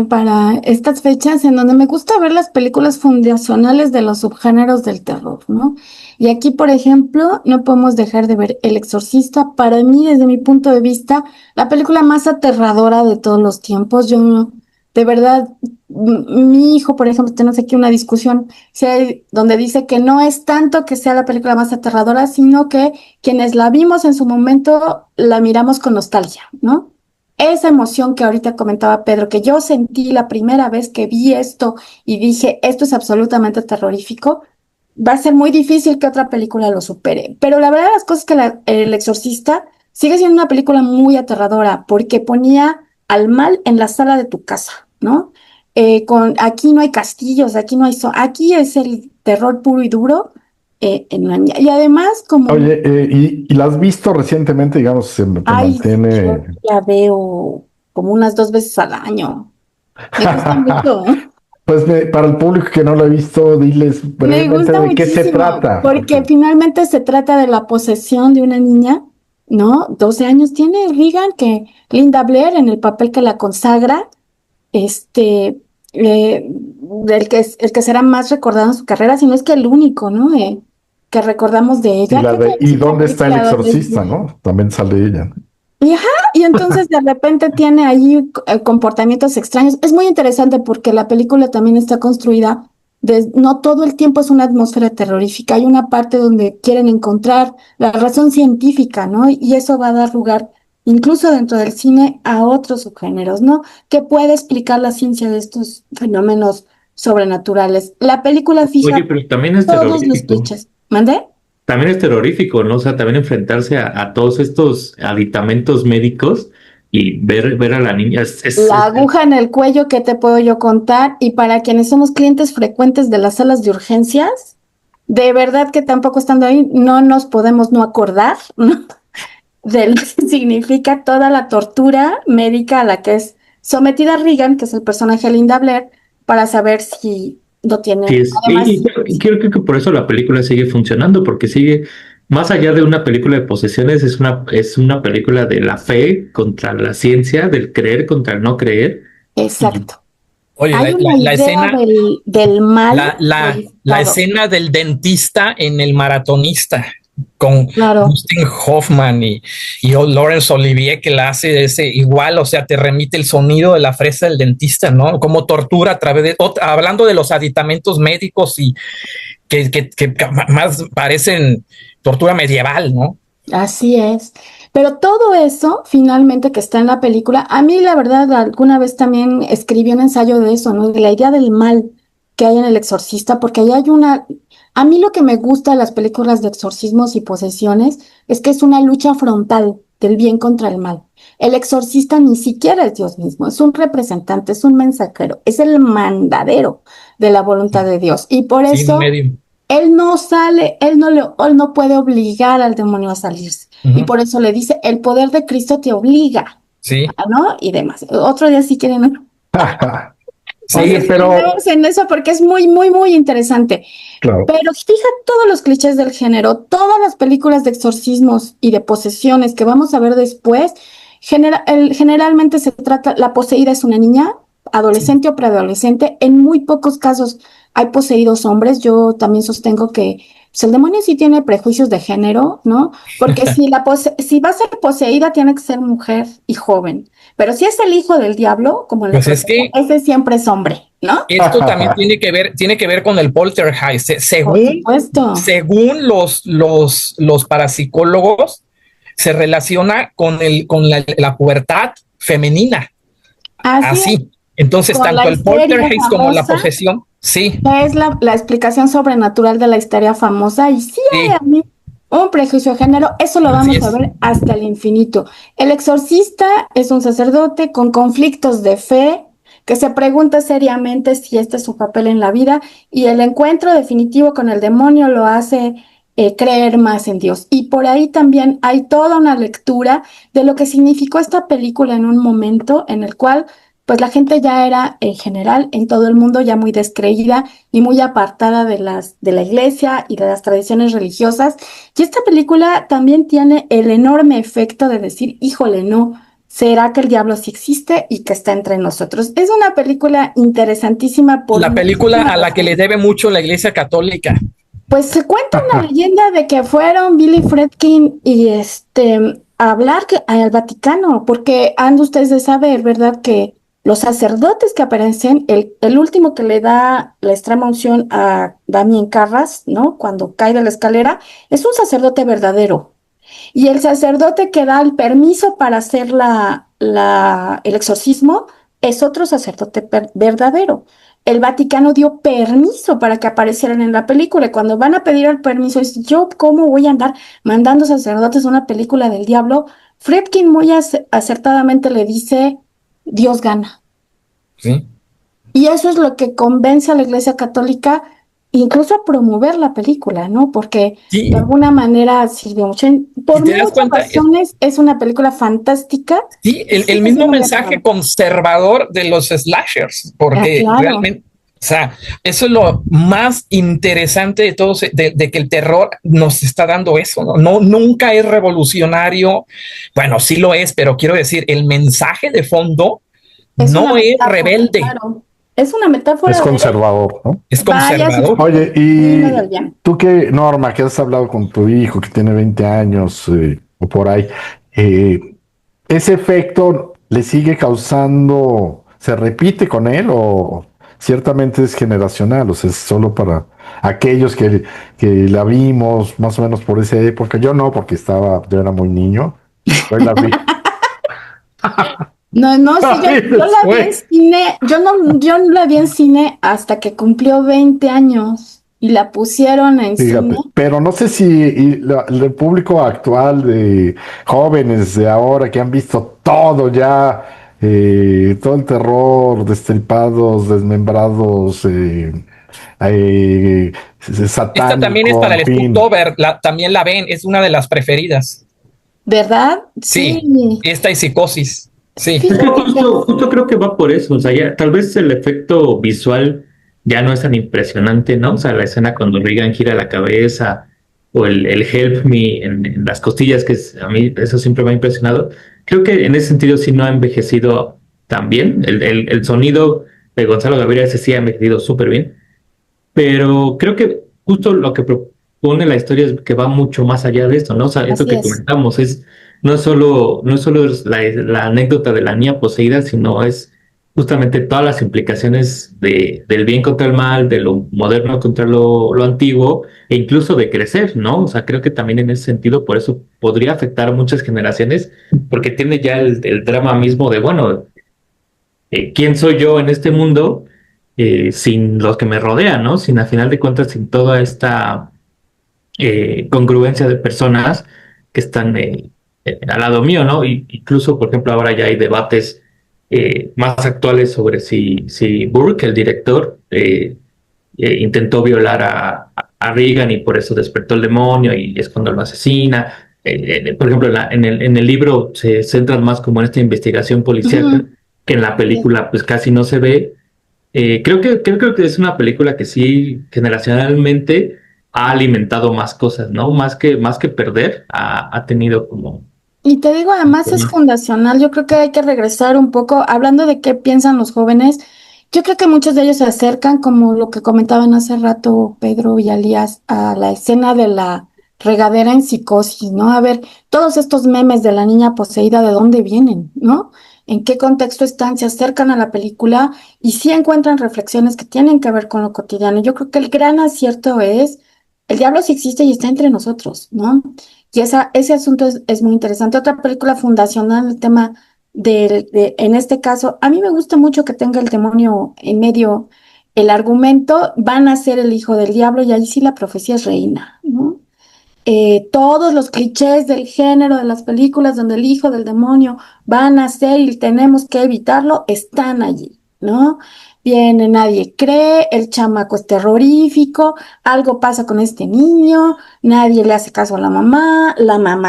para estas fechas en donde me gusta ver las películas fundacionales de los subgéneros del terror, ¿no? Y aquí, por ejemplo, no podemos dejar de ver El Exorcista. Para mí, desde mi punto de vista, la película más aterradora de todos los tiempos. Yo, de verdad, mi hijo, por ejemplo, tenemos aquí una discusión donde dice que no es tanto que sea la película más aterradora, sino que quienes la vimos en su momento la miramos con nostalgia, ¿no? Esa emoción que ahorita comentaba Pedro, que yo sentí la primera vez que vi esto y dije, esto es absolutamente terrorífico, va a ser muy difícil que otra película lo supere. Pero la verdad de las cosas es que El Exorcista sigue siendo una película muy aterradora, porque ponía al mal en la sala de tu casa, ¿no? Aquí no hay castillos, aquí es el terror puro y duro. Y además, como... Oye, ¿y la has visto recientemente? Digamos, se me mantiene... yo la veo como unas 2 veces al año. Me gusta mucho. Pues para el público que no lo ha visto, diles Me brevemente gusta de qué se muchísimo, trata. porque finalmente se trata de la posesión de una niña, ¿no? 12 años tiene Regan, que Linda Blair, en el papel que la consagra, el que será más recordado en su carrera, si no es que el único, ¿no? Que recordamos de ella. ¿Y dónde está el exorcista, no? También sale ella, ¿no? Y entonces de repente tiene ahí comportamientos extraños. Es muy interesante porque la película también está construida, no todo el tiempo es una atmósfera terrorífica. Hay una parte donde quieren encontrar la razón científica, ¿no? Y eso va a dar lugar, incluso dentro del cine, a otros subgéneros, ¿no? Que puede explicar la ciencia de estos fenómenos sobrenaturales. La película fija Oye, pero también es todos los terrorífico. clichés. ¿Mandé? También es terrorífico, ¿no? O sea, también enfrentarse a todos estos aditamentos médicos y ver a la niña. La aguja en el cuello, ¿qué te puedo yo contar? Y para quienes somos clientes frecuentes de las salas de urgencias, de verdad que tampoco estando ahí, no nos podemos no acordar, ¿no? De lo que significa toda la tortura médica a la que es sometida Regan, que es el personaje de Linda Blair, para saber si lo tiene. Sí, Además, y creo que por eso la película sigue funcionando, porque sigue, más allá de una película de posesiones, es una película de la fe contra la ciencia, del creer contra el no creer. exacto. Oye, Hay una la idea escena, del mal. la escena del dentista en el maratonista, con Claro. Dustin Hoffman y Laurence Olivier, que la hace ese igual, o sea, te remite el sonido de la fresa del dentista, ¿no? Como tortura a través de, hablando de los aditamentos médicos y que más parecen tortura medieval, ¿no? Así es. Pero todo eso, finalmente, que está en la película, a mí la verdad, alguna vez también escribí un ensayo de eso, ¿no? De la idea del mal que hay en El Exorcista, porque ahí hay una... A mí lo que me gusta de las películas de exorcismos y posesiones es que es una lucha frontal del bien contra el mal. El exorcista ni siquiera es Dios mismo, es un representante, es un mensajero, es el mandadero de la voluntad de Dios. Y por Sí, eso... medio. Él no sale, él no puede obligar al demonio a salirse. Y por eso le dice, el poder de Cristo te obliga, Sí, ¿no? Y demás. Otro día si quieren, ¿no? Oye, sí, pero, Vamos en eso porque es muy, muy, muy interesante. claro, Pero fija todos los clichés del género, todas las películas de exorcismos y de posesiones que vamos a ver después, generalmente se trata, la poseída es una niña, sí. adolescente o preadolescente, en muy pocos casos hay poseídos hombres, yo también sostengo que pues, el demonio sí tiene prejuicios de género, ¿no? Porque si va a ser poseída tiene que ser mujer y joven, pero si es el hijo del diablo, como en la Pues es profecía, que ese siempre es hombre, ¿no? esto también tiene que ver con el poltergeist. Por Según, supuesto. según los parapsicólogos, se relaciona con la pubertad femenina. Así es. Así. Entonces, Con la tanto el histeria poltergeist como la famosa, posesión, sí, que es la explicación sobrenatural de la histeria famosa, y sí hay sí, a mí un prejuicio de género, eso lo así vamos a es. ver hasta el infinito. El exorcista es un sacerdote con conflictos de fe que se pregunta seriamente si este es su papel en la vida, y el encuentro definitivo con el demonio lo hace creer más en Dios. Y por ahí también hay toda una lectura de lo que significó esta película en un momento en el cual pues la gente ya era en general en todo el mundo ya muy descreída y muy apartada de la iglesia y de las tradiciones religiosas. Y esta película también tiene el enorme efecto de decir, híjole, no, ¿será que el diablo sí existe y que está entre nosotros? Es una película interesantísima por La película muchísimas a la que le razones. debe mucho la Iglesia Católica. Pues se cuenta una leyenda de que fueron Billy Fredkin y a hablar al Vaticano, porque han de ustedes de saber, ¿verdad? Que los sacerdotes que aparecen, el último que le da la extrema unción a Damien Carras, ¿no? Cuando cae de la escalera, es un sacerdote verdadero. Y el sacerdote que da el permiso para hacer el exorcismo es otro sacerdote verdadero. El Vaticano dio permiso para que aparecieran en la película. Y cuando van a pedir el permiso, es yo, ¿cómo voy a andar mandando sacerdotes a una película del diablo? Friedkin muy acertadamente le dice, Dios gana. ¿Sí? Y eso es lo que convence a la Iglesia Católica incluso a promover la película, ¿no? Porque de Sí, alguna manera sirvió mucho. si Por te das muchas cuenta, razones es una película fantástica sí, y el sigue mismo siendo muy mensaje actual. conservador de los slashers, Ah, porque claro. realmente, o sea, eso es lo más interesante de todo, de que el terror nos está dando eso, ¿no? No, nunca es revolucionario, bueno, sí lo es, pero quiero decir, el mensaje de fondo Es una no es metáfora, rebelde, claro. Es una es metáfora de conservador, ¿no? es vaya su conservador. Oye, camino del y bien. tú que, Norma, que has hablado con tu hijo que tiene 20 años o por ahí, eh, ¿ese efecto le sigue causando, se repite con él o ciertamente es generacional? O sea, es solo para aquellos que la vimos más o menos por esa época. Yo no, porque yo era muy niño. Hoy la vi. No, no, sí, La vi yo la vi en después. cine, yo no la vi en cine hasta que cumplió 20 años y la pusieron en cine. Fíjate, pero no sé si el público actual de jóvenes de ahora que han visto todo ya, todo el terror, destripados, desmembrados, eh, Esta también es satánico, para en el fin. Spooktober, también la ven, es una de las preferidas. ¿Verdad? Sí, Sí. esta y Psicosis, sí. Es que Fíjate que justo creo que va por eso, o sea, ya, tal vez el efecto visual ya no es tan impresionante, ¿no? O sea, la escena cuando Regan gira la cabeza o el Help Me en las costillas, a mí eso siempre me ha impresionado. Creo que en ese sentido sí no ha envejecido tan bien. El sonido de Gonzalo Gaviria ese sí ha envejecido súper bien, pero creo que justo lo que pone la historia es que va mucho más allá de esto, ¿no? O sea, esto Así que es. comentamos no es solo la anécdota de la niña poseída, sino es justamente todas las implicaciones del bien contra el mal, de lo moderno contra lo antiguo, e incluso de crecer, ¿no? O sea, creo que también en ese sentido, por eso podría afectar a muchas generaciones, porque tiene ya el drama mismo de, bueno, ¿quién soy yo en este mundo sin los que me rodean, ¿no? Sin, a final de cuentas, sin toda esta congruencia de personas que están al lado mío, ¿no? Y, incluso, por ejemplo, ahora ya hay debates más actuales sobre si Burke, el director, intentó violar a Reagan y por eso despertó el demonio y es cuando lo asesina. Por ejemplo, en el libro se centran más como en esta investigación policíaca, Ujú. que en la Sí. película pues casi no se ve. Creo que es una película que sí generacionalmente ha alimentado más cosas, ¿no? Más que perder, ha tenido como... Y te digo, además es fundacional. Yo creo que hay que regresar un poco, hablando de qué piensan los jóvenes. Yo creo que muchos de ellos se acercan, como lo que comentaban hace rato Pedro y Alías, a la escena de la regadera en Psicosis, ¿no? A ver, todos estos memes de la niña poseída, ¿de dónde vienen, no? ¿En qué contexto están? Se acercan a la película y sí encuentran reflexiones que tienen que ver con lo cotidiano. Yo creo que el gran acierto es, el diablo sí existe y está entre nosotros, ¿no? Y ese asunto es muy interesante. Otra película fundacional, el tema en este caso, a mí me gusta mucho que tenga el demonio en medio. El argumento van a ser el hijo del diablo y ahí sí la profecía es reina, ¿no? Todos los clichés del género de las películas donde el hijo del demonio van a ser y tenemos que evitarlo, están allí, ¿no? Viene, nadie cree, el chamaco es terrorífico, algo pasa con este niño, nadie le hace caso a la mamá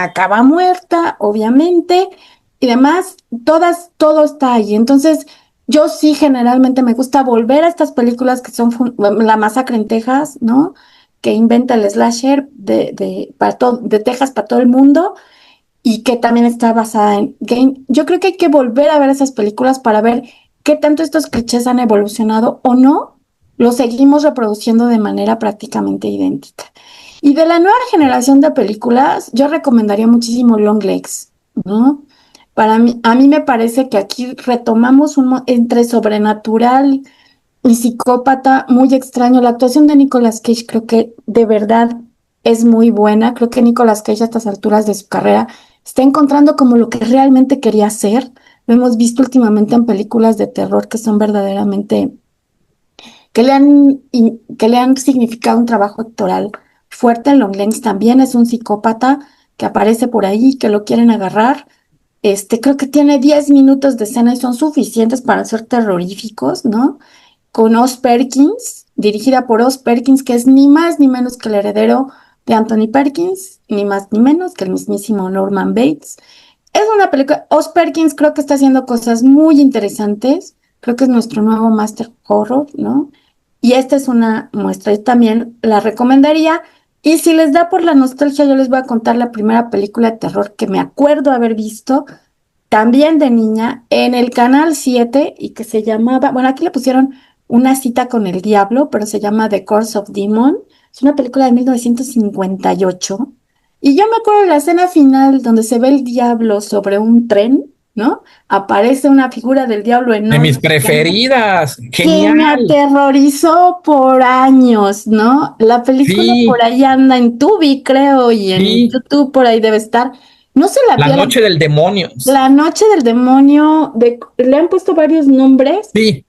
acaba muerta, obviamente, y demás, todo está ahí. Entonces, yo sí generalmente me gusta volver a estas películas que son La Masacre en Texas, ¿no? Que inventa el slasher de Texas para todo el mundo y que también está basada en Game. Yo creo que hay que volver a ver esas películas para ver qué tanto estos clichés han evolucionado o no, los seguimos reproduciendo de manera prácticamente idéntica. Y de la nueva generación de películas, yo recomendaría muchísimo Longlegs, ¿no? Para mí, a mí me parece que aquí retomamos entre sobrenatural y psicópata, muy extraño. La actuación de Nicolas Cage creo que de verdad es muy buena. Creo que Nicolas Cage a estas alturas de su carrera está encontrando como lo que realmente quería hacer. Lo hemos visto últimamente en películas de terror que son verdaderamente, que le han significado un trabajo actoral fuerte. Longlegs también es un psicópata que aparece por ahí, que lo quieren agarrar. Creo que tiene 10 minutos de escena y son suficientes para ser terroríficos, ¿no? Con Oz Perkins, dirigida por Oz Perkins, que es ni más ni menos que el heredero de Anthony Perkins, ni más ni menos que el mismísimo Norman Bates. Es una película, Oz Perkins creo que está haciendo cosas muy interesantes, creo que es nuestro nuevo Master Horror, ¿no? Y esta es una muestra, y también la recomendaría. Y si les da por la nostalgia, yo les voy a contar la primera película de terror que me acuerdo haber visto, también de niña, en el Canal 7 y que se llamaba, bueno, aquí le pusieron Una cita con el diablo, pero se llama The Curse of Demon. Es una película de 1958. Y yo me acuerdo de la escena final donde se ve el diablo sobre un tren, ¿no? Aparece una figura del diablo De mis enorme, gigante, preferidas. que me Genial. aterrorizó por años, ¿no? La película por Sí, ahí anda en Tubi, creo, y en sí. YouTube por ahí debe estar. No se la La pierdan. noche del demonio. La Noche del Demonio, le han puesto varios nombres, Sí,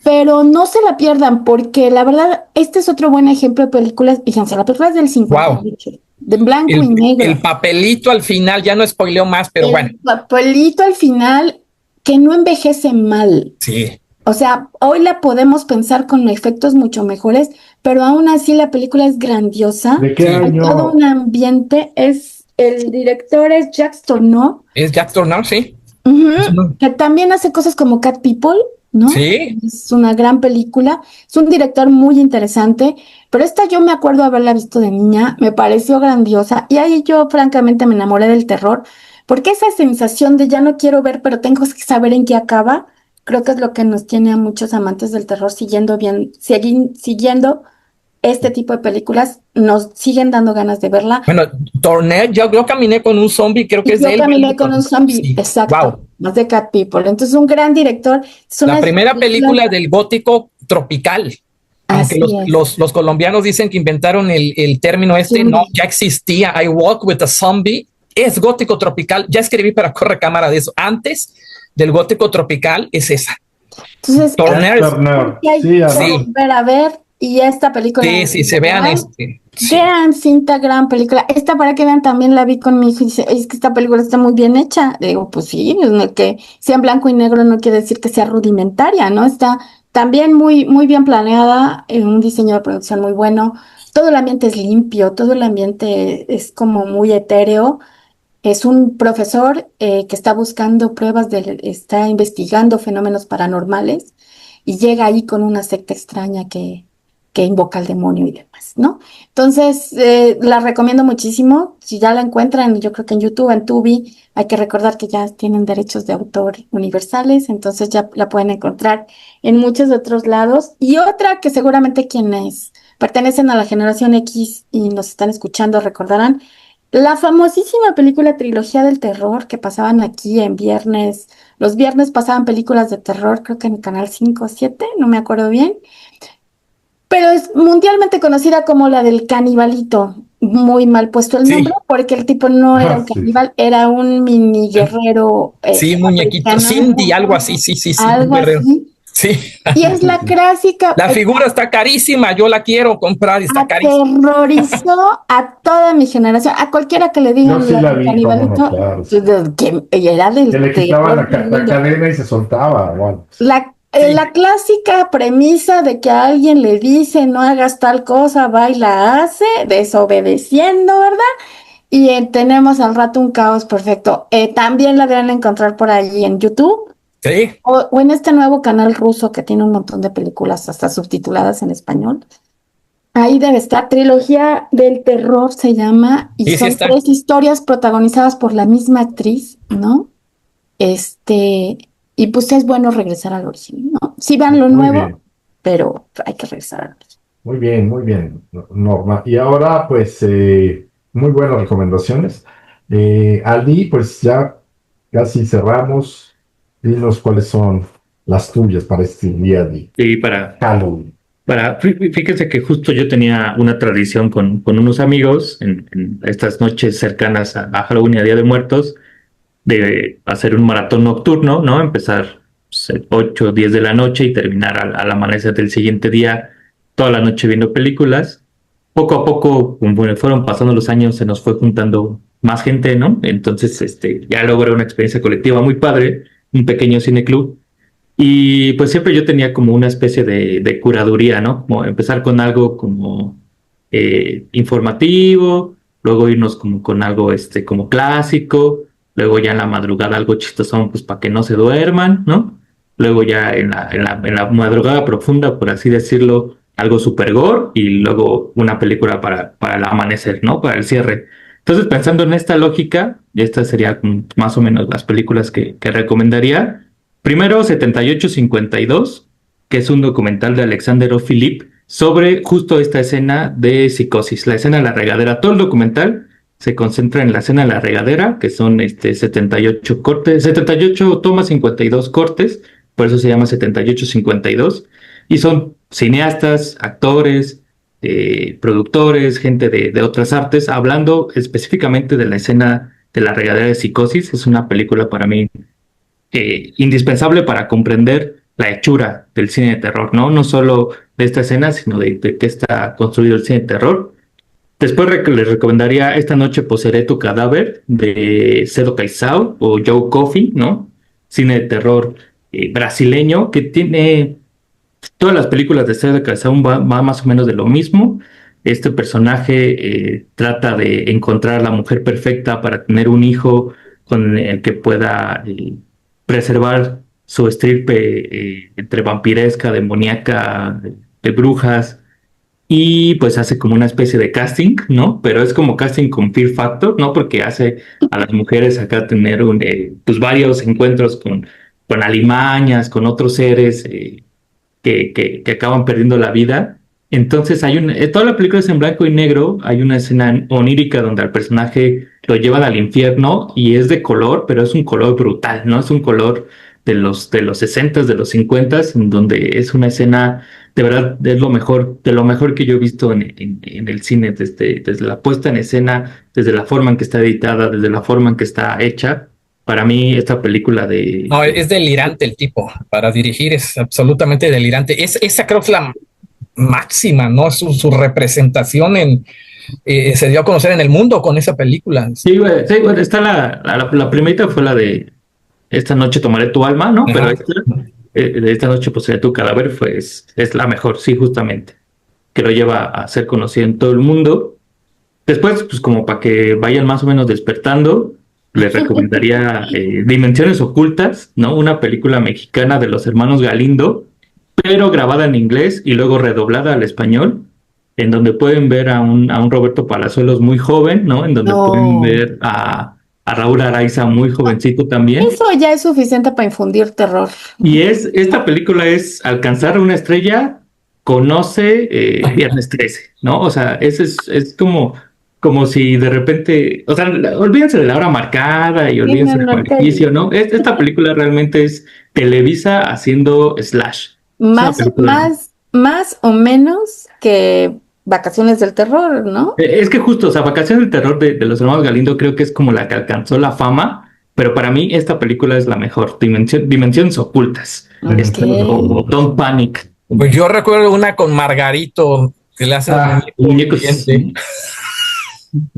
pero no se la pierdan porque la verdad, este es otro buen ejemplo de películas, fíjense, la película es del wow. 58, de blanco y El negro. papelito al final, ya no spoileo más, pero bueno, El papelito al final que no envejece mal. sí. O sea, hoy la podemos pensar con efectos mucho mejores, pero aún así la película es grandiosa. ¿De qué Sí, Hay todo año? un ambiente, el director es Jacques Tourneur. es Jack Turner, sí. Ujú. Es un- Que también hace cosas como Cat People, ¿no? Sí, Es una gran película. Es un director muy interesante, pero esta yo me acuerdo haberla visto de niña, me pareció grandiosa y ahí yo francamente me enamoré del terror, porque esa sensación de ya no quiero ver, pero tengo que saber en qué acaba, creo que es lo que nos tiene a muchos amantes del terror siguiendo este tipo de películas nos siguen dando ganas de verla. Bueno, Tornado, yo caminé con un zombie, creo que Y es de yo él. caminé con un zombie, Sí. exacto, Wow. más de Cat People. Entonces, un gran director. Es una La de sus primera películas- película del gótico tropical. Aunque Así es. los colombianos dicen que inventaron el término este, no, Zombie. ya existía. I Walk with a Zombie es gótico tropical. Ya escribí para Corre Cámara de eso. Antes del gótico tropical es esa. Entonces, Tornado es, Turner. que hay Sí, que sí, volver a ver. Y esta película sí, en sí, se vean general, este. Sí. gran cinta, gran película. Esta, para que vean, también la vi con mi hijo y dice, es que esta película está muy bien hecha. Le digo, pues sí, no, que sea en blanco y negro no quiere decir que sea rudimentaria, ¿no? Está también muy bien planeada, un diseño de producción muy bueno. Todo el ambiente es limpio, todo el ambiente es como muy etéreo. Es un profesor que está buscando pruebas, está investigando fenómenos paranormales y llega ahí con una secta extraña que invoca al demonio y demás, ¿no? Entonces, la recomiendo muchísimo. Si ya la encuentran, yo creo que en YouTube, en Tubi, hay que recordar que ya tienen derechos de autor universales, entonces ya la pueden encontrar en muchos otros lados. Y otra que seguramente quienes pertenecen a la generación X y nos están escuchando recordarán, la famosísima película Trilogía del Terror que pasaban aquí en viernes. Los viernes pasaban películas de terror, creo que en el canal 5 o 7, no me acuerdo bien. Pero es mundialmente conocida como la del canibalito. Muy mal puesto el nombre, Sí, porque el tipo no era un Sí. caníbal, era un mini guerrero sí, muñequito. Cindy, algo así, sí, sí, sí, un algo guerrero. así. Sí. Y es la clásica, La figura está carísima, yo la quiero comprar, está carísima. aterrorizó a toda mi generación, a cualquiera que le Yo digan sí la la del vi, cómo no, canibalito, claro. que era Que del le quitaban terror del la mundo. cadena y se soltaba. Bueno. Sí. La clásica premisa de que a alguien le dice no hagas tal cosa, va y la hace, desobedeciendo, ¿verdad? Y tenemos al rato un caos perfecto. También la deben encontrar por allí en YouTube Sí, o en este nuevo canal ruso que tiene un montón de películas hasta subtituladas en español. Ahí debe estar, Trilogía del Terror se llama, y sí, sí son está. 3 historias protagonizadas por la misma actriz, ¿no? Y pues es bueno regresar al origen, ¿no? Sí vean lo Muy nuevo, bien, pero hay que regresar al origen. muy bien, Norma. Y ahora, pues, muy buenas recomendaciones. Ali, pues ya casi cerramos. Dinos cuáles son las tuyas para este día de Y Halloween. fíjense que justo yo tenía una tradición con unos amigos en estas noches cercanas a Halloween y a Día de Muertos, de hacer un maratón nocturno, ¿no? Empezar 8 o 10 de la noche y terminar al amanecer del siguiente día, toda la noche viendo películas. Poco a poco, conforme fueron pasando los años, se nos fue juntando más gente, ¿no? Entonces, ya logré una experiencia colectiva muy padre, un pequeño cineclub. Y pues siempre yo tenía como una especie de curaduría, ¿no? Como empezar con algo como informativo, luego irnos como con algo como clásico, luego ya en la madrugada algo chistosón, pues para que no se duerman, ¿no? Luego ya en la madrugada profunda, por así decirlo, algo super gore y luego una película para el amanecer, ¿no? Para el cierre. Entonces, pensando en esta lógica, y estas serían más o menos las películas que recomendaría. Primero, 7852, que es un documental de Alexander O. Philippe sobre justo esta escena de psicosis, la escena de la regadera. Todo el documental se concentra en la escena de la regadera, que son 78 cortes, 78 tomas, 52 cortes, por eso se llama 7852, y son cineastas, actores, productores, gente de otras artes, hablando específicamente de la escena de la regadera de psicosis. Es una película para mí indispensable para comprender la hechura del cine de terror, ¿no? No solo de esta escena, sino de qué está construido el cine de terror. Después les recomendaría Esta noche poseeré tu cadáver de Cedo Caizao o Joe Coffey, ¿no? Cine de terror brasileño que tiene todas las películas de Cedo Caizao va más o menos de lo mismo. Este personaje trata de encontrar a la mujer perfecta para tener un hijo con el que pueda preservar su estirpe entre vampiresca, demoníaca, de brujas, y pues hace como una especie de casting, ¿no? Pero es como casting con Fear Factor, ¿no? Porque hace a las mujeres acá tener pues varios encuentros con alimañas, con otros seres que acaban perdiendo la vida. Entonces toda la película es en blanco y negro, hay una escena onírica donde al personaje lo llevan al infierno y es de color, pero es un color brutal, ¿no? Es un color de los 60s, de los 50s, en donde es una escena, de verdad, es lo mejor, de lo mejor que yo he visto en el cine, desde la puesta en escena, desde la forma en que está editada, desde la forma en que está hecha. Para mí, esta película No, es delirante el tipo. Para dirigir es absolutamente delirante. Esa creo que es la máxima, ¿no? Su representación se dio a conocer en el mundo con esa película. Sí, güey, sí, güey, está la primerita fue la de Esta noche tomaré tu alma, ¿no? Pero Ajá. de esta noche poseeré tu cadáver, pues es la mejor, sí, justamente, que lo lleva a ser conocido en todo el mundo. Después, pues como para que vayan más o menos despertando, les recomendaría Dimensiones Ocultas, ¿no? Una película mexicana de los hermanos Galindo, pero grabada en inglés y luego redoblada al español, en donde pueden ver a un Roberto Palazuelos muy joven, ¿no? En donde pueden No, ver a Raúl Araiza muy jovencito también. eso ya es suficiente para infundir terror. Y esta película es alcanzar una estrella, conoce Viernes 13, ¿no? O sea, es como si de repente, o sea, olvídense de La Hora Marcada y Sí, olvídense no, de no, Maleficio, ¿no? Esta película realmente es Televisa haciendo slash. Es una más, película. más o menos que Vacaciones del Terror, ¿no? Es que justo, o sea, Vacaciones del Terror de los hermanos Galindo creo que es como la que alcanzó la fama, pero para mí esta película es la mejor, Dimensiones Ocultas, Ok. o Don't Panic. Pues yo recuerdo una con Margarito que le hacen un Muñecos. cliente.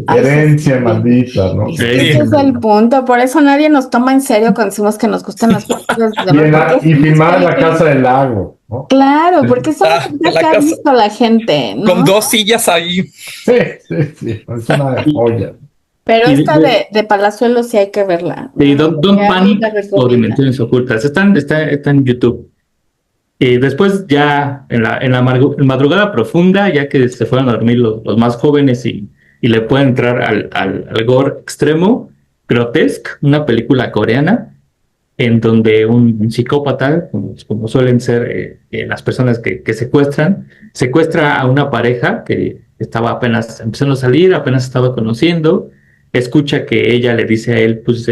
Ay, Herencia sí. maldita, ¿no? Es que ese es el punto, por eso nadie nos toma en serio cuando decimos que nos gustan las películas de terror. Y filmar en la Casa del Lago, ¿no? Claro, porque son Ah, películas la que ha casa. visto la gente, Con ¿no? 2 sillas ahí. Sí, es una joya. Pero Y esta de Palazuelos sí hay que verla, de ¿no? Don't Ya Panic la o recomienda. Dimensiones Ocultas, está en YouTube. Después ya en madrugada profunda, ya que se fueron a dormir los más jóvenes y le pueden entrar al gore extremo, Grotesque, una película coreana, en donde un psicópata, como suelen ser las personas que secuestra a una pareja que estaba apenas empezando a salir, apenas estaba conociendo, escucha que ella le dice a él, pues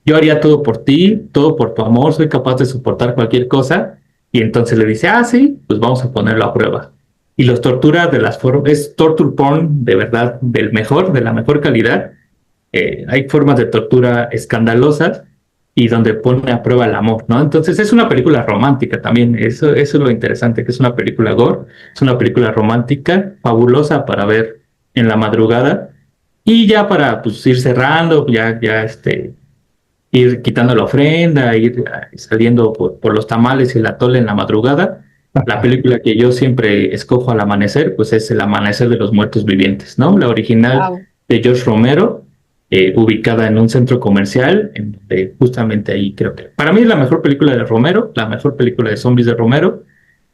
yo haría todo por ti, todo por tu amor, soy capaz de soportar cualquier cosa, y entonces le dice, sí, pues vamos a ponerlo a prueba. Y los tortura de las formas, es torture porn de verdad, de la mejor calidad. Hay formas de tortura escandalosas y donde pone a prueba el amor, ¿no? Entonces es una película romántica también, eso es lo interesante, que es una película gore, es una película romántica, fabulosa para ver en la madrugada, y ya para pues ir cerrando, ir quitando la ofrenda, ir saliendo por los tamales y el atole en la madrugada. La película que yo siempre escojo al amanecer, pues es El Amanecer de los Muertos Vivientes, ¿no? La original Wow. de George Romero, ubicada en un centro comercial, en donde justamente ahí creo que para mí es la mejor película de Romero, la mejor película de zombies de Romero,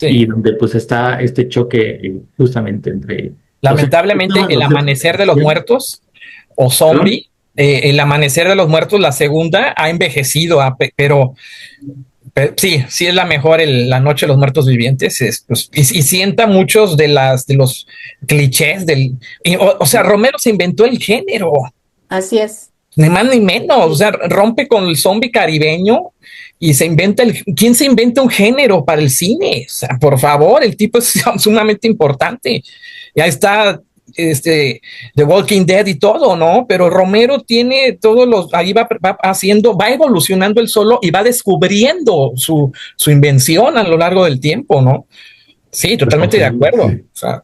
y Sí. donde pues está este choque justamente entre... Lamentablemente, El Amanecer de los Muertos o Zombie, El Amanecer de los Muertos, la segunda, ha envejecido, pero sí, sí es la mejor, La Noche de los Muertos Vivientes, pues, y sienta muchos de los clichés o sea, Romero se inventó el género, Así es. ni más ni menos, o sea, rompe con el zombie caribeño y se inventa ¿quién se inventa un género para el cine? O sea, por favor, el tipo es sumamente importante. Ya está The Walking Dead y todo, ¿no? Pero Romero tiene ahí va haciendo, va evolucionando él solo y va descubriendo su invención a lo largo del tiempo, ¿no? Sí, totalmente de acuerdo. Sí. O sea,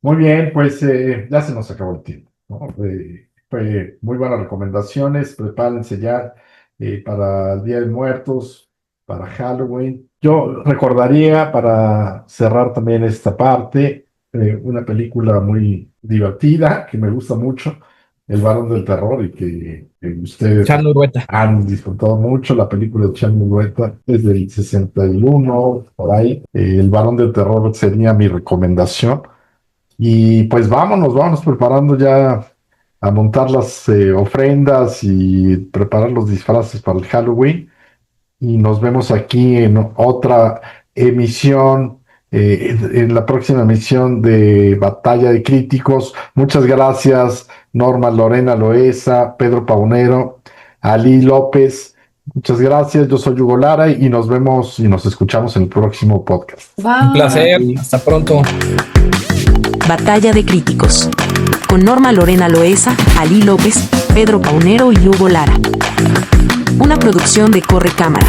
Muy bien, pues ya se nos acabó el tiempo, ¿no? Fue muy buenas recomendaciones, prepárense ya para el Día de Muertos, para Halloween. Yo recordaría, para cerrar también esta parte, una película muy divertida que me gusta mucho, El Varón del Terror, y que ustedes Charles Urueta. han disfrutado mucho. La película de Charles Urueta es del 61, por ahí. El Varón del Terror sería mi recomendación. Y pues vámonos preparando ya a montar las ofrendas y preparar los disfraces para el Halloween. Y nos vemos aquí en otra emisión en la próxima emisión de Batalla de Críticos. Muchas gracias, Norma Lorena Loesa, Pedro Paunero, Ali López. Muchas gracias. Yo soy Hugo Lara y nos vemos y nos escuchamos en el próximo podcast. Un placer. Hasta pronto. Batalla de Críticos. Con Norma Lorena Loesa, Ali López, Pedro Paunero y Hugo Lara. Una producción de Corre Cámara.